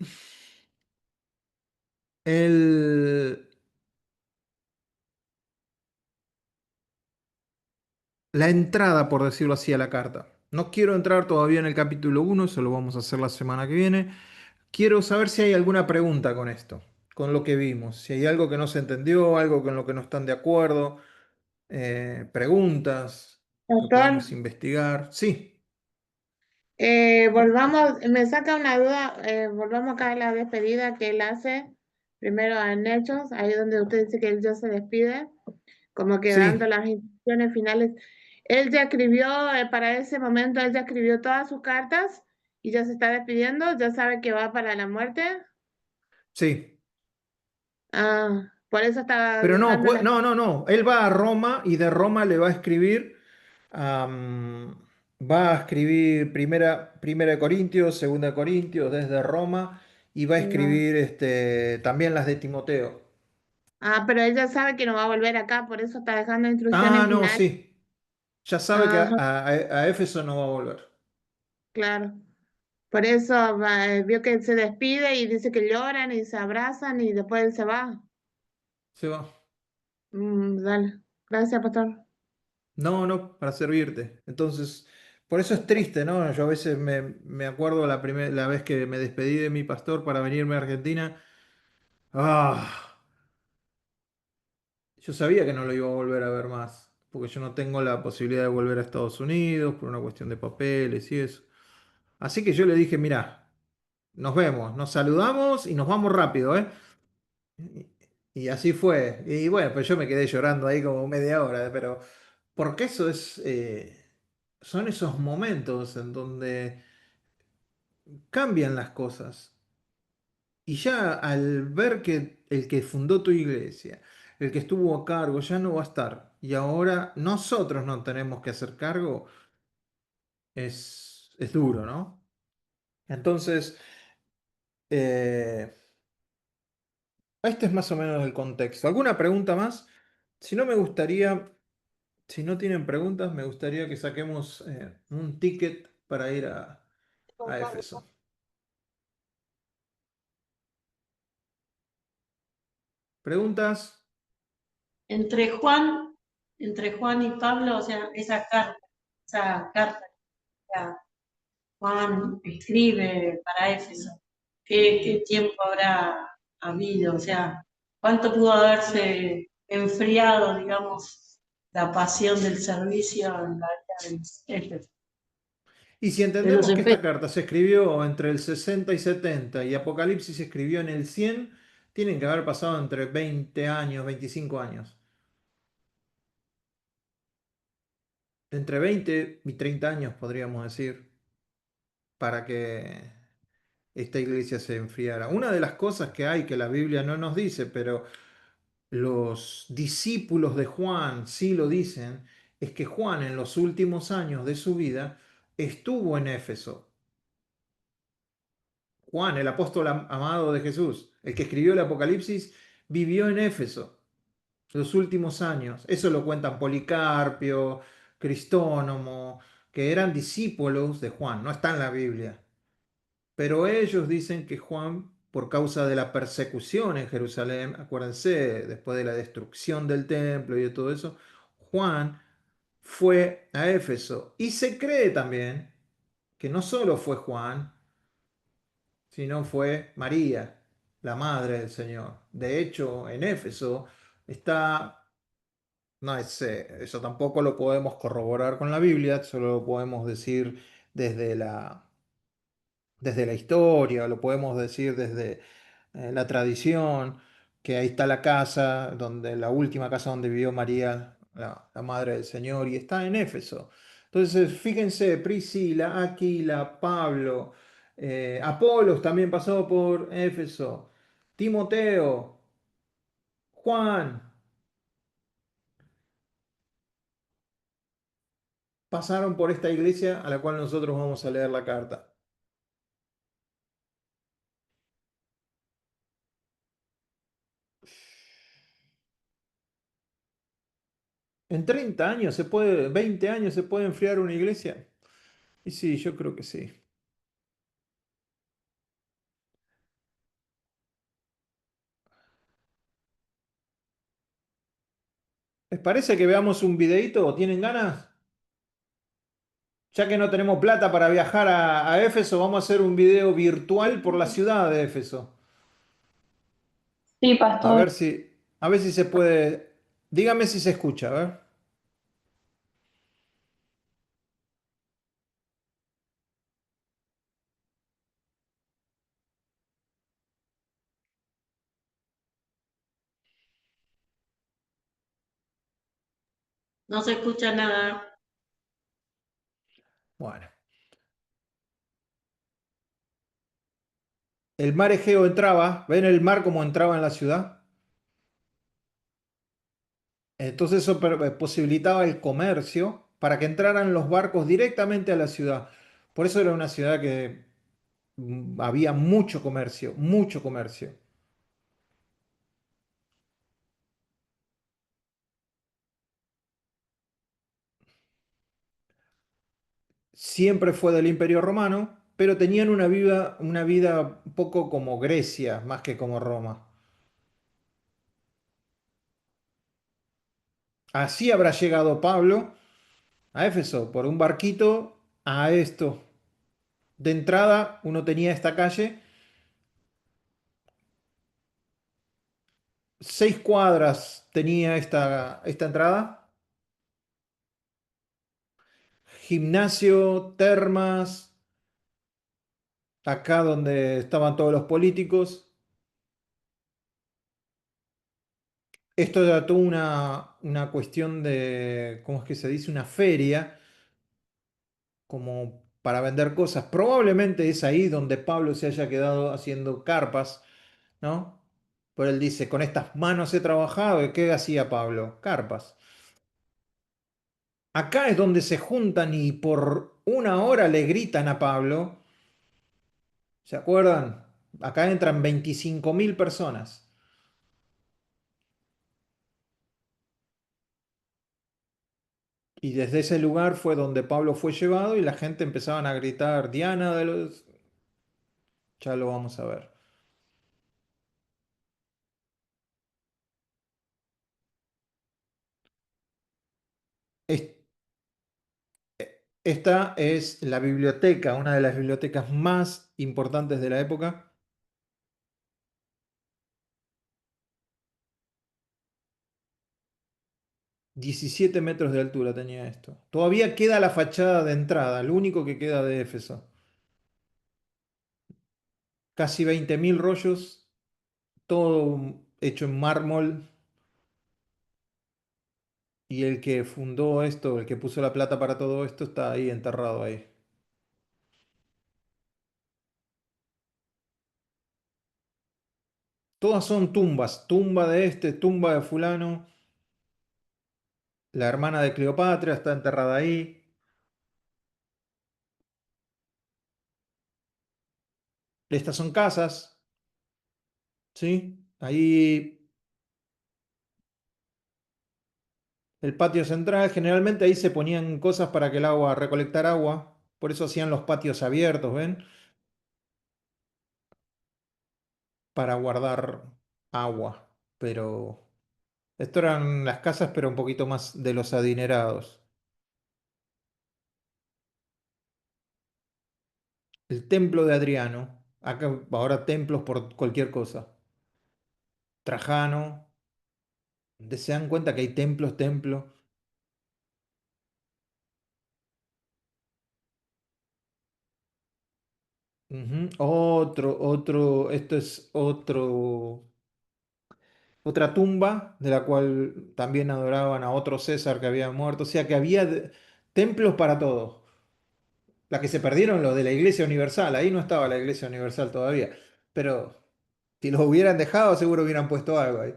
el, la entrada, por decirlo así, a la carta. No quiero entrar todavía en el capítulo 1, eso lo vamos a hacer la semana que viene. Quiero saber si hay alguna pregunta con esto, con lo que vimos, si hay algo que no se entendió, algo con lo que no están de acuerdo, preguntas que Doctor, podamos investigar. Sí, volvamos, me saca una duda, volvamos acá a la despedida que él hace, primero en Hechos, ahí donde usted dice que él ya se despide, como que dando sí, las instrucciones finales. Él ya escribió, para ese momento, él ya escribió todas sus cartas y ya se está despidiendo, ya sabe que va para la muerte. sí. Ah, por eso está Pero no, dejando la... no, no, no. Él va a Roma y de Roma le va a escribir, am, va a escribir primera de Corintios, segunda de Corintios desde Roma y va a No. escribir también las de Timoteo. Ah, pero él ya sabe que no va a volver acá, por eso está dejando Ah, instrucciones no, finales. sí. Ya sabe que Ajá, a Éfeso no va a volver. claro. Por eso vio que se despide y dice que lloran y se abrazan y después él se va. Se va. Dale. Gracias, pastor. No, no, para servirte. Entonces, por eso es triste, ¿no? Yo a veces me acuerdo la vez que me despedí de mi pastor para venirme a Argentina. Ah, yo sabía que no lo iba a volver a ver más, porque yo no tengo la posibilidad de volver a Estados Unidos por una cuestión de papeles y eso. Así que yo le dije, mira, nos vemos, nos saludamos y nos vamos rápido, ¿eh? Y así fue. Y bueno, pues yo me quedé llorando ahí como media hora, pero porque eso es, son esos momentos en donde cambian las cosas. Y ya al ver que el que fundó tu iglesia, el que estuvo a cargo, ya no va a estar, y ahora nosotros no tenemos que hacer cargo, es duro, ¿no? Entonces, eh, este es más o menos el contexto. ¿Alguna pregunta más? Si no, me gustaría, si no tienen preguntas, me gustaría que saquemos un ticket para ir a Éfeso. ¿Preguntas? Entre Juan, entre Juan y Pablo, o sea, esa carta que Juan escribe para Éfeso, ¿qué tiempo habrá habido? O sea, ¿cuánto pudo haberse enfriado, digamos, la pasión del servicio en la vida de Éfeso, Y si de los entendemos que esta Efesios? carta se escribió entre el 60 y 70 y Apocalipsis se escribió en el 100, tienen que haber pasado entre 20 años, 25 años. Entre 20 y 30 años, podríamos decir, para que esta iglesia se enfriara. Una de las cosas que hay que la Biblia no nos dice, pero los discípulos de Juan sí lo dicen, es que Juan en los últimos años de su vida estuvo en Éfeso. Juan, el apóstol amado de Jesús, el que escribió el Apocalipsis, vivió en Éfeso los últimos años. Eso lo cuentan Policarpio, Cristónomo, que eran discípulos de Juan, no está en la Biblia. Pero ellos dicen que Juan, por causa de la persecución en Jerusalén, acuérdense, después de la destrucción del templo y de todo eso, Juan fue a Éfeso. Y se cree también que no solo fue Juan, sino fue María, la madre del Señor. De hecho, en Éfeso está, no es, eso tampoco lo podemos corroborar con la Biblia, solo lo podemos decir desde desde la historia, lo podemos decir desde la tradición, que ahí está la casa, donde, la última casa donde vivió María, la madre del Señor, y está en Éfeso. Entonces, fíjense, Priscila, Aquila, Pablo, Apolos también pasó por Éfeso, Timoteo, Juan, pasaron por esta iglesia a la cual nosotros vamos a leer la carta. ¿En 30 años se puede, 20 años se puede enfriar una iglesia? Y sí, yo creo que sí. ¿Les parece que veamos un videíto? ¿Tienen ganas? Ya que no tenemos plata para viajar a Éfeso, vamos a hacer un video virtual por la ciudad de Éfeso. Sí, A pastor. ver a ver si se puede. Dígame si se escucha, a ver. No se escucha nada. Bueno. El mar Egeo entraba, ¿ven el mar como entraba en la ciudad? Entonces eso posibilitaba el comercio para que entraran los barcos directamente a la ciudad. Por eso era una ciudad que había mucho comercio, mucho comercio. Siempre fue del Imperio Romano, pero tenían una vida un poco como Grecia, más que como Roma. Así habrá llegado Pablo a Éfeso, por un barquito a esto. De entrada, uno tenía esta calle, 6 cuadras tenía esta entrada, gimnasio, termas, acá donde estaban todos los políticos. Esto era toda una cuestión de, ¿cómo es que se dice? Una feria, como para vender cosas. Probablemente es ahí donde Pablo se haya quedado haciendo carpas, ¿no? Pero él dice, con estas manos he trabajado. ¿Y qué hacía Pablo? Carpas. Acá es donde se juntan y por una hora le gritan a Pablo. ¿Se acuerdan? Acá entran 25.000 personas. Y desde ese lugar fue donde Pablo fue llevado y la gente empezaban a gritar, Diana de los... Ya lo vamos a ver. Es- Esta es la biblioteca, una de las bibliotecas más importantes de la época. 17 metros de altura tenía esto. Todavía queda la fachada de entrada, lo único que queda de Éfeso. Casi 20.000 rollos, todo hecho en mármol. Y el que fundó esto, el que puso la plata para todo esto, está ahí enterrado ahí. Todas son tumbas, tumba de este, tumba de fulano. La hermana de Cleopatra está enterrada ahí. Estas son casas, ¿sí? Ahí el patio central, generalmente ahí se ponían cosas para que el agua, recolectar agua, por eso hacían los patios abiertos, ¿ven? Para guardar agua, pero esto eran las casas, pero un poquito más de los adinerados. El templo de Adriano, acá ahora templos por cualquier cosa. Trajano, se dan cuenta que hay templos, templos. Ujú. Esto es otra tumba de la cual también adoraban a otro César que había muerto. O sea que había templos para todo. Las que se perdieron, los de la Iglesia Universal, ahí no estaba la Iglesia Universal todavía. Pero si los hubieran dejado, seguro hubieran puesto algo ahí.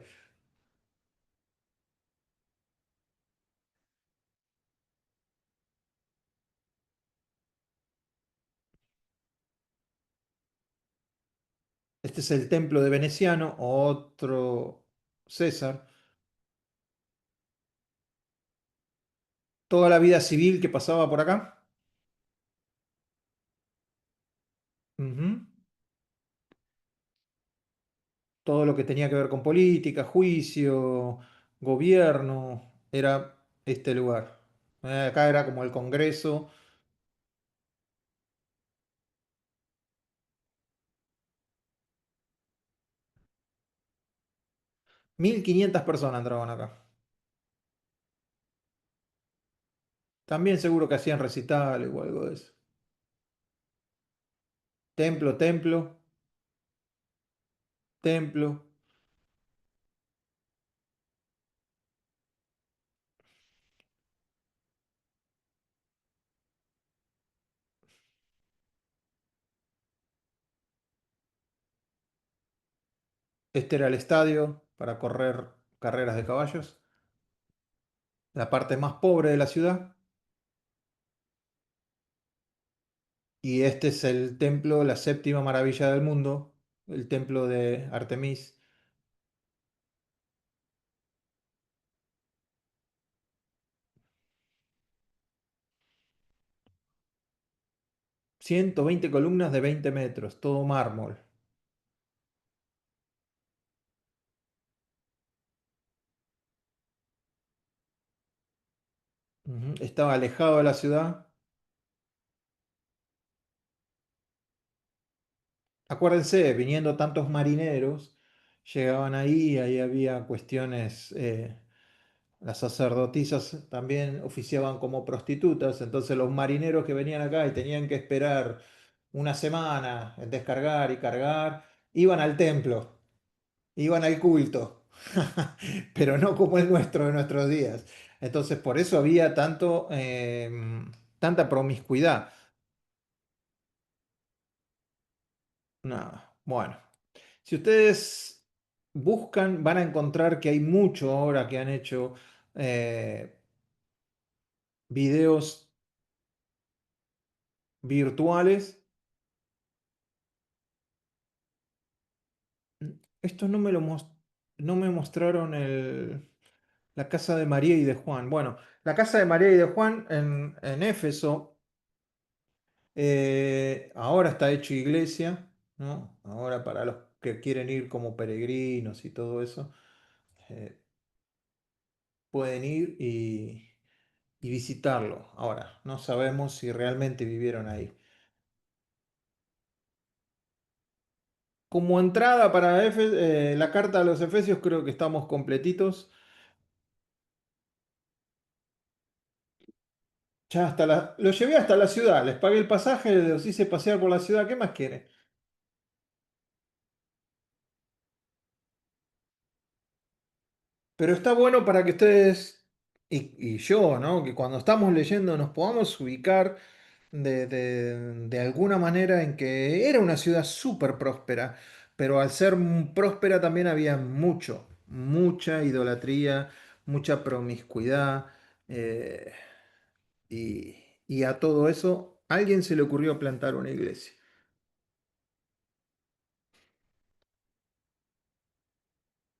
Este es el templo de Veneciano, otro César. Toda la vida civil que pasaba por acá. Ujú. Todo lo que tenía que ver con política, juicio, gobierno, era este lugar. Acá era como el Congreso. 1500 personas entraban acá. También seguro que hacían recitales o algo de eso. Templo, templo, templo. Este era el estadio para correr carreras de caballos. La parte más pobre de la ciudad. Y este es el templo, la séptima maravilla del mundo, el templo de Artemis. 120 columnas de 20 metros, todo mármol. Ujú. Estaba alejado de la ciudad. Acuérdense, viniendo tantos marineros, llegaban ahí, ahí había cuestiones, las sacerdotisas también oficiaban como prostitutas, entonces los marineros que venían acá y tenían que esperar una semana en descargar y cargar, iban al templo, iban al culto, pero no como el nuestro de nuestros días. Entonces por eso había tanta promiscuidad. Nada, bueno. Si ustedes buscan, van a encontrar que hay mucho ahora que han hecho eh, videos virtuales. Esto no me mostraron la casa de María y de Juan. Bueno, la casa de María y de Juan en Éfeso, ahora está hecho iglesia, ¿no? Ahora para los que quieren ir como peregrinos y todo eso, eh, pueden ir y visitarlo. Ahora, no sabemos si realmente vivieron ahí. Como entrada para la carta a los Efesios, creo que estamos completitos. Ya lo llevé hasta la ciudad, les pagué el pasaje, los hice pasear por la ciudad. ¿Qué más quieren? Pero está bueno para que ustedes y yo, ¿no? Que cuando estamos leyendo nos podamos ubicar de alguna manera en que era una ciudad súper próspera, pero al ser próspera también había mucha idolatría, mucha promiscuidad, eh, y a todo eso alguien se le ocurrió plantar una iglesia.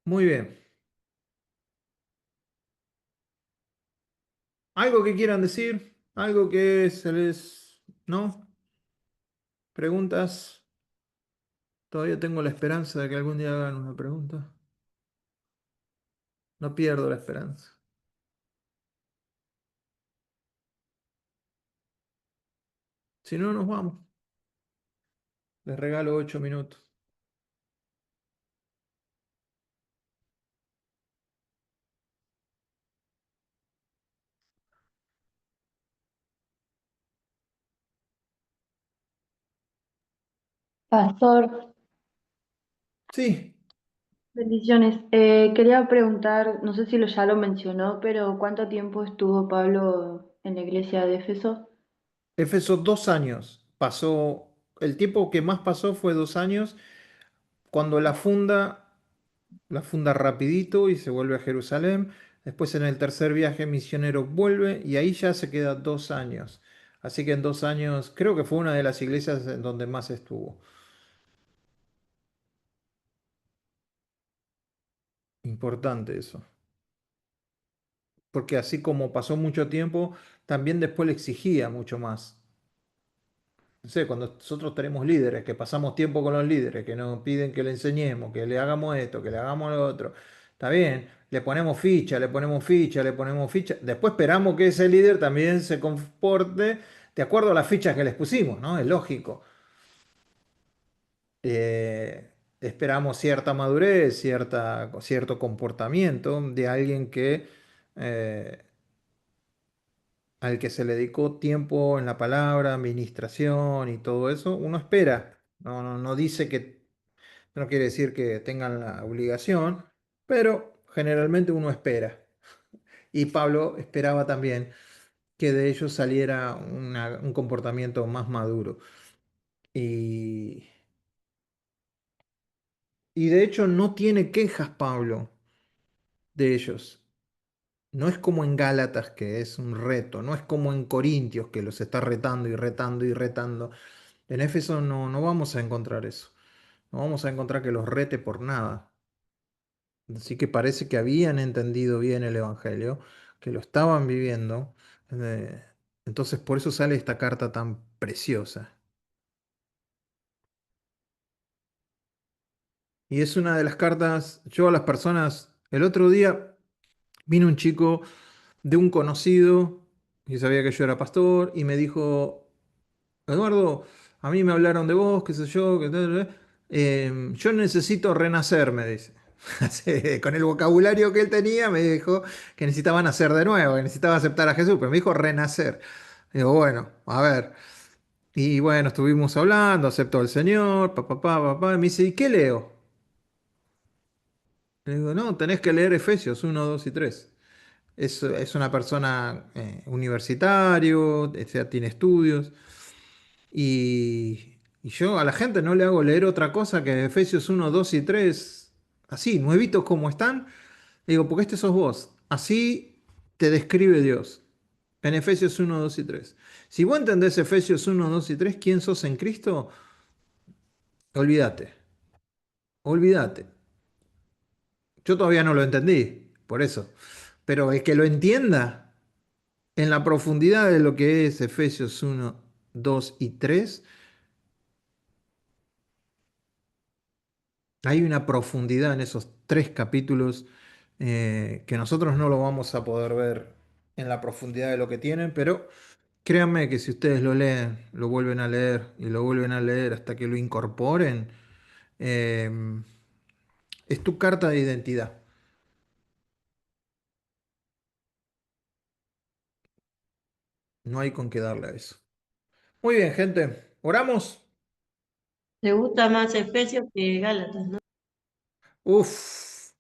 Muy bien. ¿Algo que quieran decir? ¿Algo que se les... ¿No? ¿Preguntas? Todavía tengo la esperanza de que algún día hagan una pregunta. No pierdo la esperanza. Si no, nos vamos. Les regalo 8 minutos. Pastor, Sí, bendiciones. Quería preguntar, no sé si ya lo mencionó, pero ¿cuánto tiempo estuvo Pablo en la iglesia de Éfeso? Éfeso 2 años. Pasó, el tiempo que más pasó fue 2 años. Cuando la funda rapidito y se vuelve a Jerusalén. Después en el tercer viaje misionero vuelve y ahí ya se queda 2 años. Así que en 2 años creo que fue una de las iglesias en donde más estuvo. Importante eso. Porque así como pasó mucho tiempo, también después le exigía mucho más. No sé, cuando nosotros tenemos líderes, que pasamos tiempo con los líderes, que nos piden que le enseñemos, que le hagamos esto, que le hagamos lo otro, está bien, le ponemos ficha, le ponemos ficha, le ponemos ficha. Después esperamos que ese líder también se comporte de acuerdo a las fichas que les pusimos, ¿no? Es lógico. Esperamos cierta madurez, cierto comportamiento de alguien eh, al que se le dedicó tiempo en la palabra, administración y todo eso, uno espera. No dice que, no quiere decir que tengan la obligación, pero generalmente uno espera. Y Pablo esperaba también que de ellos saliera un comportamiento más maduro. Y, y de hecho no tiene quejas Pablo de ellos. No es como en Gálatas, que es un reto, no es como en Corintios, que los está retando y retando y retando. En Éfeso no vamos a encontrar eso. No vamos a encontrar que los rete por nada. Así que parece que habían entendido bien el Evangelio, que lo estaban viviendo. eh, entonces por eso sale esta carta tan preciosa. Y es una de las cartas, yo a las personas, el otro día vino un chico de un conocido y sabía que yo era pastor y me dijo, Eduardo, a mí me hablaron de vos, qué sé yo, yo necesito renacer, me dice. Así, con el vocabulario que él tenía, me dijo que necesitaba nacer de nuevo, que necesitaba aceptar a Jesús, pero me dijo renacer. Digo, bueno, a ver. Y bueno, estuvimos hablando, aceptó al Señor, papá, papá, y me dice, ¿y qué leo? Le digo, no, tenés que leer Efesios 1, 2 y 3. Es una persona universitario, o sea, tiene estudios. Y yo a la gente no le hago leer otra cosa que Efesios 1, 2 y 3 así, nuevitos como están. Le digo, porque este sos vos. Así te describe Dios en Efesios 1, 2 y 3. Si vos entendés Efesios 1, 2 y 3 quién sos en Cristo, olvídate, olvídate. Yo todavía no lo entendí, por eso. Pero el que lo entienda en la profundidad de lo que es Efesios 1, 2 y 3 hay una profundidad en esos 3 capítulos que nosotros no lo vamos a poder ver en la profundidad de lo que tienen, pero créanme que si ustedes lo leen, lo vuelven a leer y lo vuelven a leer hasta que lo incorporen, eh, es tu carta de identidad. No hay con qué darle a eso. Muy bien, gente. ¿Oramos? ¿Te gusta más Efesios que Gálatas, no? Uf.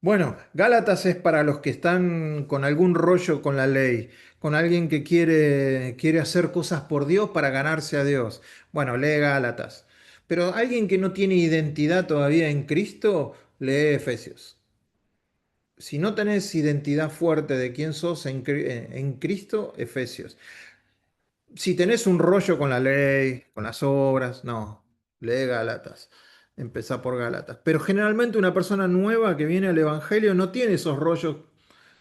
Bueno, Gálatas es para los que están con algún rollo con la ley, con alguien que quiere hacer cosas por Dios para ganarse a Dios. Bueno, lee Gálatas. Pero alguien que no tiene identidad todavía en Cristo, lee Efesios. Si no tenés identidad fuerte de quién sos en Cristo, Efesios. Si tenés un rollo con la ley, con las obras, no, lee Gálatas. empezá por Gálatas. Pero generalmente una persona nueva que viene al Evangelio no tiene esos rollos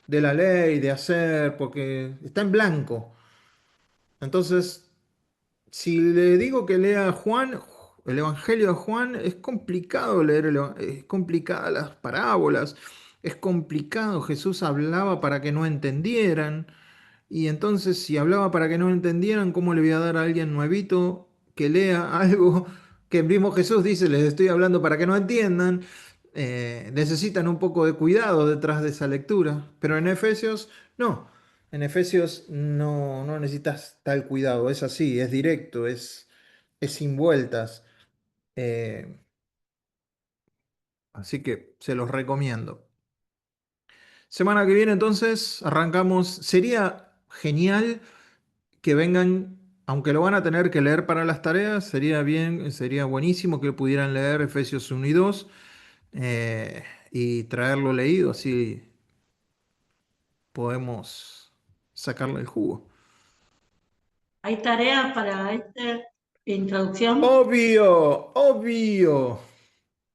de la ley, de hacer, porque está en blanco. Entonces, si le digo que lea Juan, el Evangelio de Juan, es complicado leer, es complicada las parábolas, es complicado. Jesús hablaba para que no entendieran. Y entonces, si hablaba para que no entendieran, ¿cómo le voy a dar a alguien nuevito que lea algo que el mismo Jesús dice, les estoy hablando para que no entiendan? Necesitan un poco de cuidado detrás de esa lectura, pero en Efesios no. En Efesios no necesitas tal cuidado, es así, es directo, es sin vueltas. Eh, Así que se los recomiendo. Semana que viene entonces arrancamos. Sería genial que vengan, aunque lo van a tener que leer para las tareas, sería bien, sería buenísimo que pudieran leer Efesios 1 y 2 y traerlo leído, así podemos sacarle el jugo. ¿Hay tareas para esta introducción? Obvio, obvio.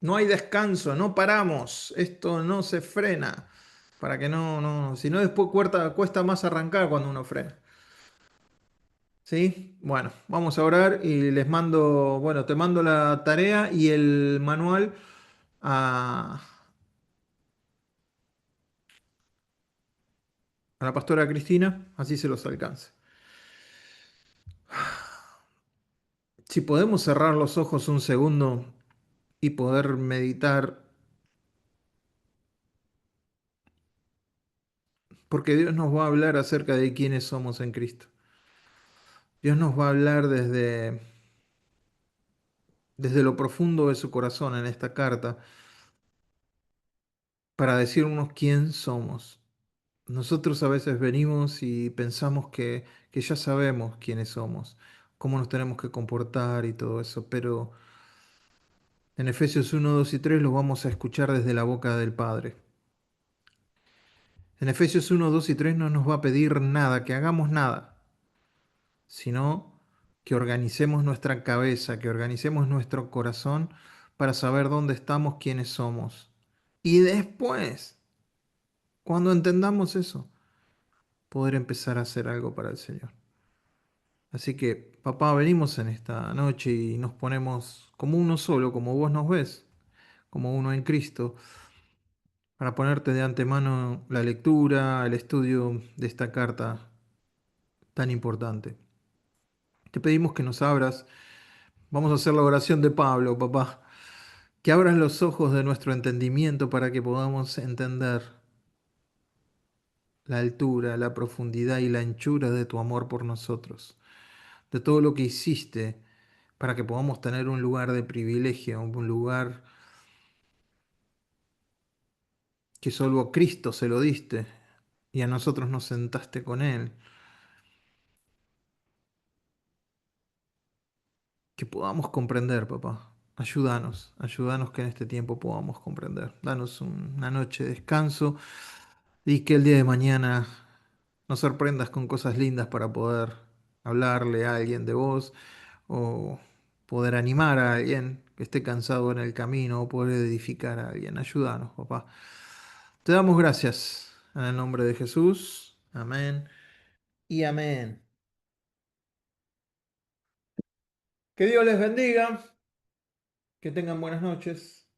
No hay descanso, no paramos. Esto no se frena. Para que si no después cuesta más arrancar cuando uno frena. ¿Sí? Bueno, vamos a orar y les mando, bueno, te mando la tarea y el manual a, a la pastora Cristina, así se los alcance. Si podemos cerrar los ojos un segundo y poder meditar, porque Dios nos va a hablar acerca de quiénes somos en Cristo. Dios nos va a hablar desde lo profundo de su corazón en esta carta para decirnos quién somos. Nosotros a veces venimos y pensamos que ya sabemos quiénes somos, cómo nos tenemos que comportar y todo eso, pero en Efesios 1, 2 y 3 lo vamos a escuchar desde la boca del Padre. En Efesios 1, 2 y 3 no nos va a pedir nada, que hagamos nada, sino que organicemos nuestra cabeza, que organicemos nuestro corazón para saber dónde estamos, quiénes somos. Y después, cuando entendamos eso, poder empezar a hacer algo para el Señor. Así que, papá, venimos en esta noche y nos ponemos como uno solo, como vos nos ves, como uno en Cristo, para ponerte de antemano la lectura, el estudio de esta carta tan importante. Te pedimos que nos abras, vamos a hacer la oración de Pablo, papá, que abras los ojos de nuestro entendimiento para que podamos entender la altura, la profundidad y la anchura de tu amor por nosotros, de todo lo que hiciste para que podamos tener un lugar de privilegio, un lugar que solo a Cristo se lo diste y a nosotros nos sentaste con Él. Que podamos comprender, papá. Ayúdanos, ayúdanos que en este tiempo podamos comprender. Danos una noche de descanso y que el día de mañana nos sorprendas con cosas lindas para poder hablarle a alguien de vos o poder animar a alguien que esté cansado en el camino o poder edificar a alguien. Ayúdanos, papá. Te damos gracias en el nombre de Jesús. Amén y amén. Que Dios les bendiga, que tengan buenas noches.